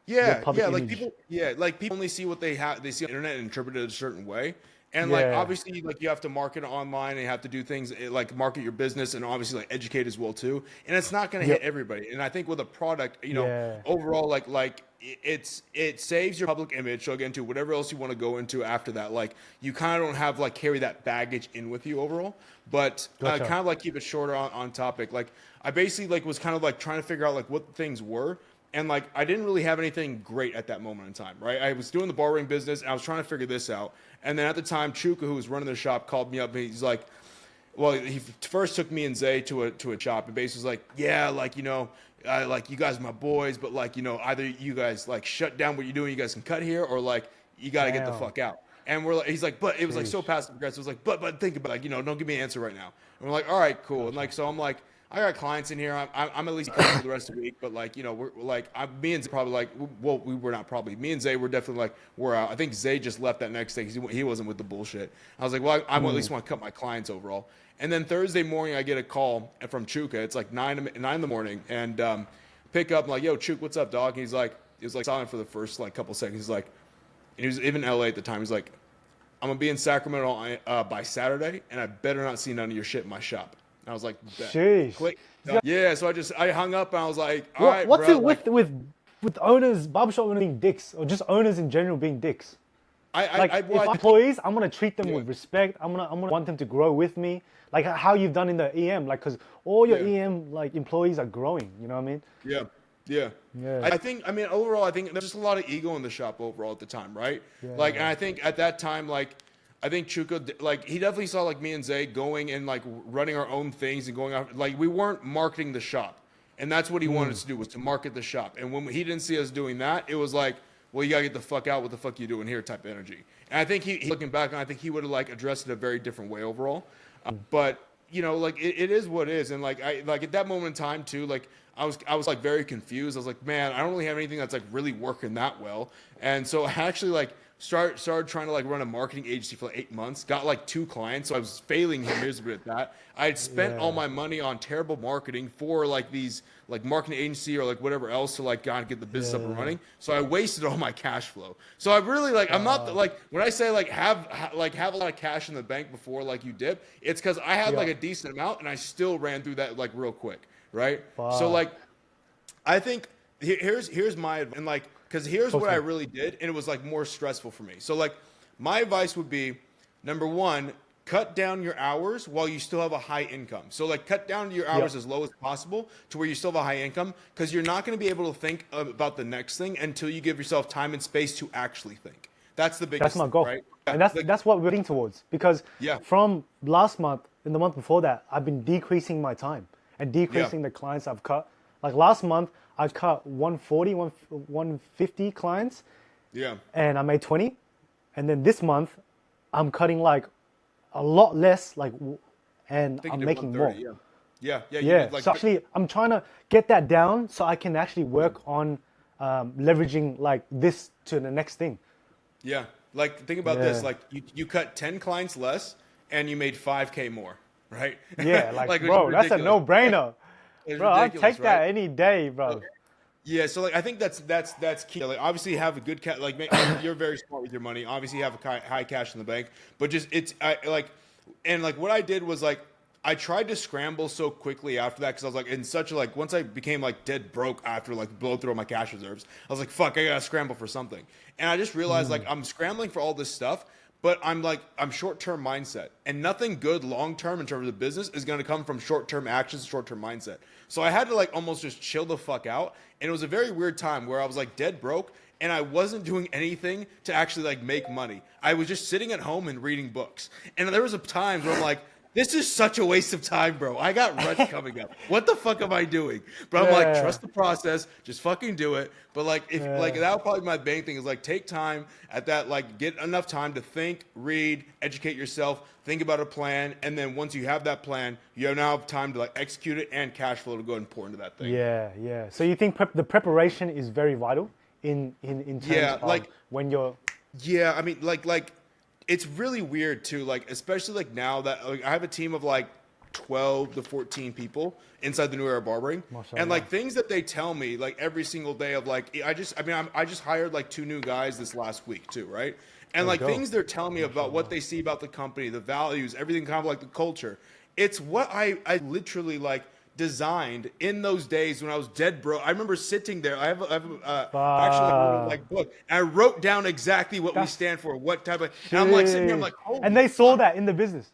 Like people only see what they have. They see on the internet and interpret it a certain way. And like, obviously, like, you have to market online, and you have to do things like market your business, and obviously like educate as well too. And it's not going to hit everybody. And I think with a product, overall, like it saves your public image. So again, to whatever else you want to go into after that, like, you kind of don't have like carry that baggage in with you overall. But kind of like keep it shorter on topic. Like, I basically like was kind of like trying to figure out like what things were. And like, I didn't really have anything great at that moment in time, right? I was doing the barbering business, and I was trying to figure this out. And then at the time, Chuka, who was running the shop, called me up, and he's like, well, he first took me and Zay to a shop, and basically was like, yeah, like, like, you guys are my boys, but like, either you guys like shut down what you're doing, you guys can cut here, or like, you got to get the fuck out. And we're like, he's like, but it was like so passive aggressive. It was like, but think about it, like, don't give me an answer right now. And we're like, all right, cool. And like, so I'm like, I got clients in here. I'm at least coming for the rest of the week, but like, we're like, me and Zay probably like, well, we were not probably. Me and Zay were definitely like, we're out. I think Zay just left that next day because he wasn't with the bullshit. I was like, well, I at least want to cut my clients overall. And then Thursday morning, I get a call from Chuka. It's like 9 in the morning, and pick up. I'm like, yo, Chuk, what's up, dog? And he was like silent for the first like couple seconds. He's like, and he was even in LA at the time. He's like, I'm gonna be in Sacramento by Saturday, and I better not see none of your shit in my shop. And I was like, jeez. Click. Yeah, so I hung up, and I was like, all right, what's bro. What's it with owners, barbershop owners being dicks, or just owners in general being dicks? If employees, I'm gonna treat them with respect. I'm gonna want them to grow with me, like how you've done in the EM, like because all your EM like employees are growing. You know what I mean? Yeah. Yeah. I think, overall, I think there's just a lot of ego in the shop overall at the time, right? Like, and I think at that time, like, I think Chuka, like, he definitely saw, like, me and Zay going and, like, running our own things and going out. Like, we weren't marketing the shop. And that's what he wanted us to do, was to market the shop. And when he didn't see us doing that, it was like, well, you got to get the fuck out. What the fuck you doing here type of energy. And I think he looking back, I think he would have, like, addressed it a very different way overall. But, you know, like, it is what it is. And, like, at that moment in time, too, like, I was like very confused. I was like, man, I don't really have anything that's like really working that well. And so I actually like started trying to like run a marketing agency for like 8 months. Got like 2 clients, so I was failing here miserably at that. I had spent all my money on terrible marketing for like these like marketing agency or like whatever else to like God get the business up and running. So I wasted all my cash flow. So I really like I'm not like when I say like have a lot of cash in the bank before like you dip, it's because I had like a decent amount and I still ran through that like real quick. Right. So like, I think here's my and like because here's what I really did, and it was like more stressful for me. So like, my advice would be, number one, cut down your hours while you still have a high income. So like, cut down your hours as low as possible to where you still have a high income, because you're not going to be able to think about the next thing until you give yourself time and space to actually think. That's the biggest. That's my goal, right? And that's what we're heading towards. Because from last month and the month before that, I've been decreasing my time and decreasing the clients I've cut. Like last month, I cut 140, 150 clients. Yeah. And I made 20. And then this month, I'm cutting like a lot less, like, and I'm making more. Yeah. Like, so actually, I'm trying to get that down so I can actually work on leveraging like this to the next thing. Yeah. Like, think about this. Like, you cut 10 clients less and you made 5K more, right? Yeah. Like bro, that's a no-brainer. Bro, I'll take that any day, bro. Yeah, so like I think that's key. Like obviously have a good you're very smart with your money. Obviously you have a high cash in the bank, but just what I did was like I tried to scramble so quickly after that because I was like in such a like once I became like dead broke after like blow through all my cash reserves, I was like fuck, I gotta scramble for something, and I just realized like I'm scrambling for all this stuff. But I'm short-term mindset, and nothing good long-term in terms of business is going to come from short-term actions, short-term mindset. So I had to like almost just chill the fuck out. And it was a very weird time where I was like dead broke and I wasn't doing anything to actually like make money. I was just sitting at home and reading books. And there was a times where I'm like, this is such a waste of time, bro. I got rent coming up. What the fuck am I doing? But I'm like, trust the process. Just fucking do it. But like, if like that would probably be my main thing is like take time at that, like get enough time to think, read, educate yourself, think about a plan, and then once you have that plan, you now have time to like execute it and cash flow to go and pour into that thing. Yeah. So you think the preparation is very vital in terms of like when you're. Yeah, I mean, like. It's really weird too, like especially like now that like I have a team of like 12 to 14 people inside the New Era Barbering, and like things that they tell me like every single day of like I just hired like 2 new guys this last week too, right? And like things they're telling me about what they see about the company, the values, everything kind of like the culture. It's what I literally like designed in those days when I was dead broke. I remember sitting there. I have actually like book. And I wrote down exactly what we stand for, what type of. And I'm like sitting here. I'm like, holy. And they saw that in the business.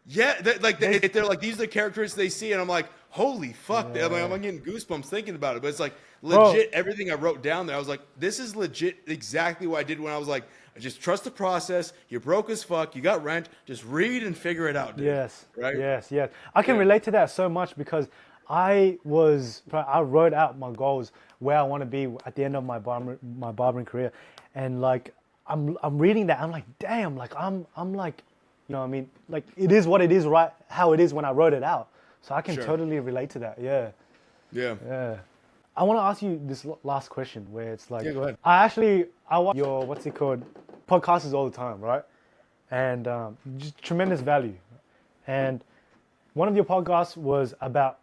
Yeah, they're like these are the characteristics they see, and I'm like, holy fuck! Yeah. I'm getting goosebumps thinking about it. But it's like legit everything I wrote down there. I was like, this is legit exactly what I did when I was like, just trust the process. You're broke as fuck. You got rent. Just read and figure it out, dude. Yes. Right. Yes. I can relate to that so much because I wrote out my goals where I want to be at the end of my barbering career, and like I'm reading that. I'm like, damn. Like I'm like, you know what I mean? Like it is what it is, right? How it is when I wrote it out. So I can totally relate to that. Yeah. I want to ask you this last question where it's like, go ahead. I watch your, podcasts all the time, right? And just tremendous value. And one of your podcasts was about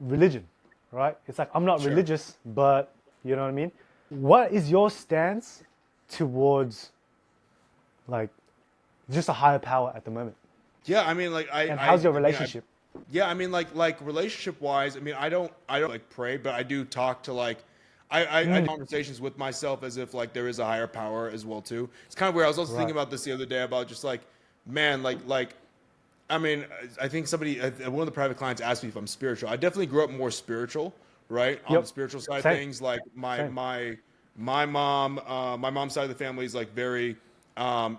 religion, right? It's like, I'm not religious, but you know what I mean? What is your stance towards like just a higher power at the moment? Yeah, I mean, like and how's your relationship? I mean, like relationship wise, I mean, I don't like pray, but I do talk to like, I had conversations with myself as if like there is a higher power as well too. It's kind of weird. I was also thinking about this the other day about just like, man, like I mean, I think one of the private clients asked me if I'm spiritual. I definitely grew up more spiritual, right? On the spiritual side of things. Like my mom's side of the family is like very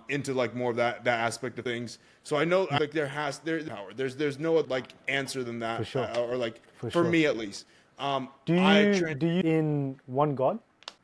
into like more of that aspect of things. So I know like there's power. There's no like answer than that, For sure. or like For me at least. Do you in one God?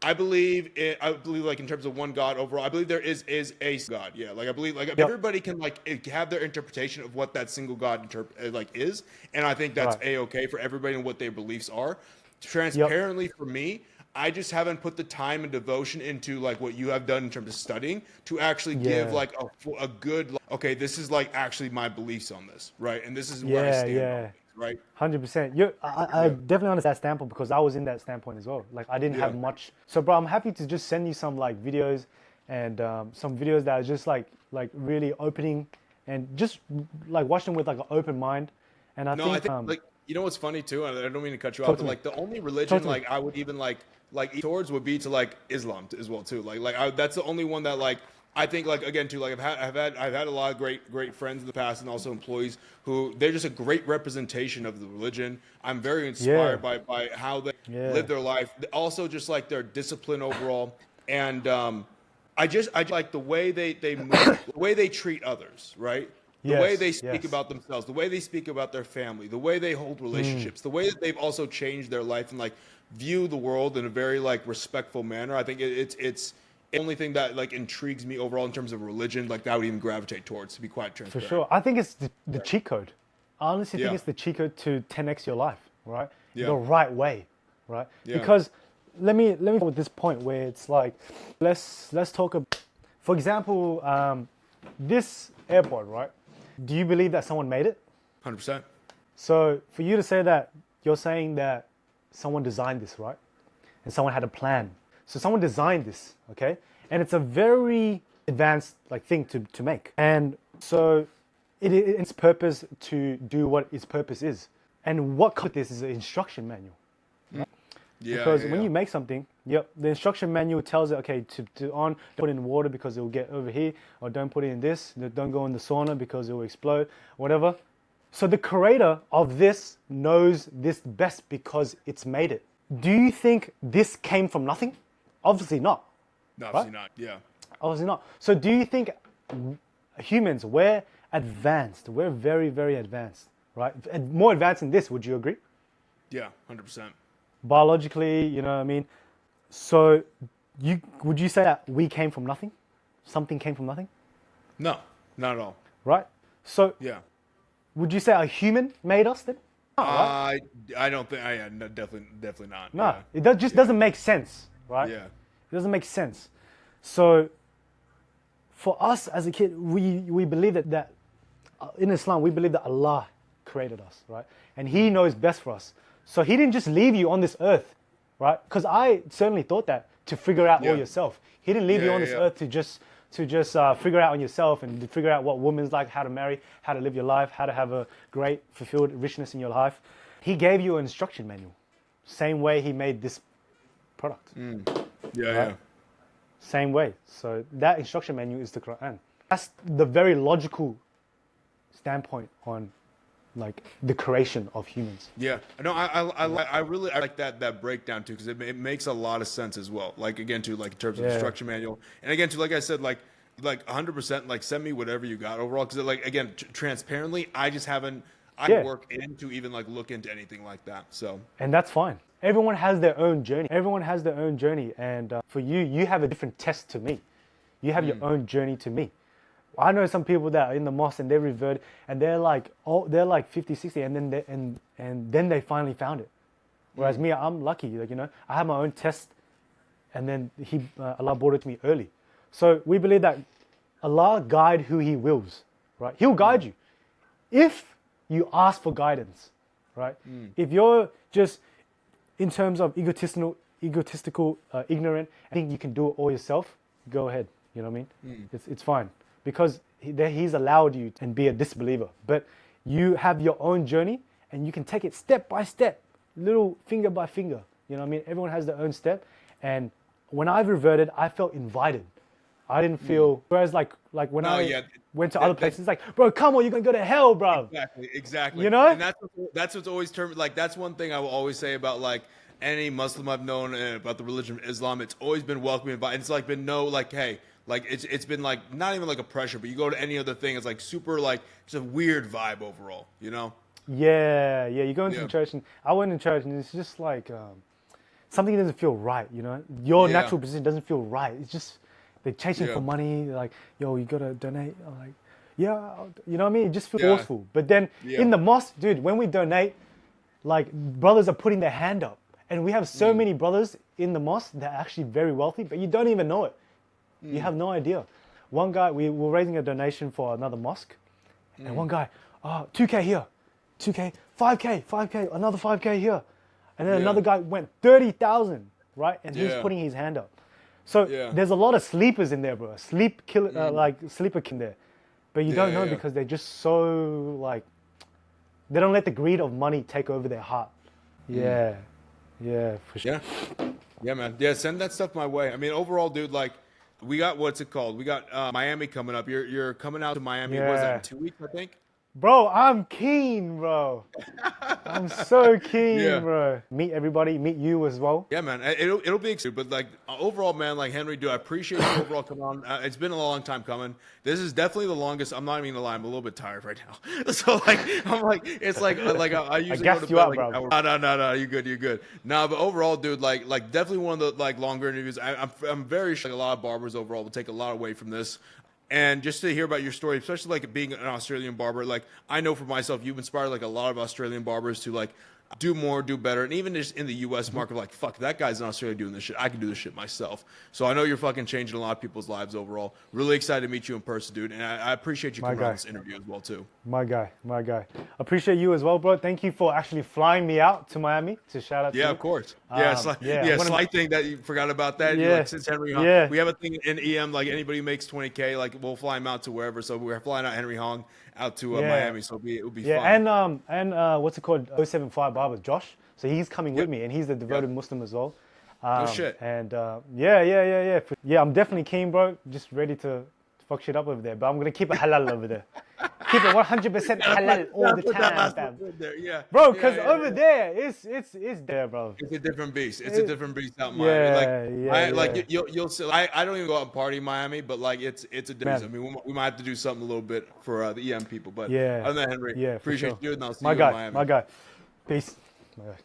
I believe like in terms of one God overall. I believe there is a God. Yeah, like I believe like everybody can like have their interpretation of what that single God like is, and I think that's a-okay for everybody and what their beliefs are. Transparently for me, I just haven't put the time and devotion into like what you have done in terms of studying to actually give like a good okay, this is like actually my beliefs on this, right? And this is where I stand on things, right? 100%. I definitely understand that standpoint because I was in that standpoint as well. Like I didn't have much. So, bro, I'm happy to just send you some like videos and some videos that are just like really opening and just like watch them with like an open mind. And I think like you know what's funny too, and I don't mean to cut you off, but like the only religion like I would even like towards would be to like Islam as well too. That's the only one that like I think like again too like I've had a lot of great friends in the past and also employees who they're just a great representation of the religion. I'm very inspired by how they live their life. Also just like their discipline overall, and I like the way they move, the way they treat others, right? The way they speak about themselves, the way they speak about their family, the way they hold relationships, the way that they've also changed their life and like view the world in a very like respectful manner. I think it's the only thing that like intrigues me overall in terms of religion, like that I would even gravitate towards, to be quite transparent. For sure. I think it's the cheat code. I honestly think it's the cheat code to 10x your life, right? The right way, right? Because let me go with this point where it's like let's talk about, for example, this airport, right? Do you believe that someone made it? 100%. So for you to say that, you're saying that someone designed this, right? And someone had a plan. So someone designed this, okay? And it's a very advanced like thing to make. And so its purpose to do what its purpose is. And what comes with this is an instruction manual. Right? Because when you make something, the instruction manual tells it, okay, don't put it in water because it will get over here, or don't put it in this, don't go in the sauna because it will explode, whatever. So the creator of this knows this best because it's made it. Do you think this came from nothing? Obviously not. No, obviously not, yeah. Obviously not. So do you think humans, we're advanced, we're very, very advanced, right? More advanced than this, would you agree? Yeah, 100%. Biologically, you know what I mean? So would you say that we came from nothing? Something came from nothing? No, not at all. Right? So yeah. Would you say a human made us then? No, right? I don't think, no, definitely not. No, it just doesn't make sense, right? Yeah. It doesn't make sense. So for us as a kid, we believe that in Islam, we believe that Allah created us, right? And He knows best for us. So He didn't just leave you on this earth, right? Because I certainly thought that to figure out all yourself. He didn't leave you on this earth to just figure out on yourself and to figure out what woman's like, how to marry, how to live your life, how to have a great, fulfilled richness in your life. He gave you an instruction manual. Same way He made this product. Yeah. Same way. So that instruction manual is the Quran. That's the very logical standpoint on like the creation of humans. Yeah, no, I really like that breakdown too, because it makes a lot of sense as well. Like again, too, like in terms of instruction manual, and again, too, like I said, like 100%, like send me whatever you got overall, because like again, transparently, I just haven't work in to even like look into anything like that. So and that's fine. Everyone has their own journey. Everyone has their own journey, and for you have a different test to me. You have your own journey to me. I know some people that are in the mosque and they revert and they're like 50, 60, and then they finally found it. Whereas me, I'm lucky, like, you know, I have my own test, and then Allah brought it to me early. So we believe that Allah guide who He wills, right? He'll guide you if you ask for guidance, right? If you're just in terms of egotistical, ignorant, I think you can do it all yourself. Go ahead, you know what I mean? It's fine. Because He's allowed you to be a disbeliever. But you have your own journey and you can take it step by step, little finger by finger, You know what I mean? Everyone has their own step. And when I've reverted, I felt invited. I didn't feel, whereas like when went to other places, it's like, bro, come on, you're going to go to hell, bro. Exactly. You know? And that's what's always termed, like, that's one thing I will always say about, like, any Muslim I've known about the religion of Islam. It's always been welcoming, but it's like been no, like, hey, like it's been like not even like a pressure, but you go to any other thing, it's like super like it's a weird vibe overall, you know? Yeah. You go into the church, and I went in church, and it's just like something doesn't feel right, you know? Your natural position doesn't feel right. It's just, they're chasing for money. They're like, yo, you got to donate. I'm like, yeah, you know what I mean? It just feels forceful. But then in the mosque, dude, when we donate, like brothers are putting their hand up. And we have so many brothers in the mosque that are actually very wealthy, but you don't even know it. You have no idea. One guy, we were raising a donation for another mosque. And one guy, 2K here, 2K, 5K, another 5K here. And then another guy went 30,000, right? And he's putting his hand up. So there's a lot of sleepers in there, bro. Sleeper in there. But you don't know because they're just so like, they don't let the greed of money take over their heart. Yeah, for sure. Yeah, man. Yeah, send that stuff my way. I mean, overall, dude, like, we got, what's it called? We got Miami coming up. You're coming out to Miami. What is that, in 2 weeks, I think? Bro, I'm keen, bro. I'm so keen, bro. Meet everybody, meet you as well. Yeah, man. It'll be exciting. But like overall, man, like Henry, dude, I appreciate you overall coming on. It's been a long time coming. This is definitely the longest. I'm not even gonna lie. I'm a little bit tired right now. So like, I'm like, it's like I usually go to bed like an hour. No. You're good. Nah, but overall, dude, like definitely one of the like longer interviews. I'm very sure like, a lot of barbers overall will take a lot away from this. And just to hear about your story, especially like being an Australian barber, like I know for myself, you've inspired like a lot of Australian barbers to like do more, do better. And even just in the U.S. market, like, fuck, that guy's in Australia doing this shit. I can do this shit myself. So I know you're fucking changing a lot of people's lives overall. Really excited to meet you in person, dude. And I appreciate you coming on this interview as well, too. My guy. Appreciate you as well, bro. Thank you for actually flying me out to Miami to shout out to you. Yeah, of course. Slight thing that you forgot about that. Yeah. Like, since Henry Hoang, we have a thing in EM, like anybody who makes 20K, like we'll fly him out to wherever. So we're flying out Henry Hoang out to Miami. So it'll be fun. And what's it called? 075 Barber, Josh. So he's coming with me, and he's a devoted Muslim as well. No shit. And yeah, I'm definitely keen, bro. Just ready to fuck shit up over there. But I'm gonna keep it halal over there. Keep it 100% halal all the time, fam. Bro, because over there, it's there, bro. It's a different beast. It's a different beast out in Miami. You'll see. I don't even go out and party in Miami, but like it's a different beast. I mean, we might have to do something a little bit for the EM people. But other than that, Henry, appreciate you, and I'll see you in Miami. My guy. Peace. My guy.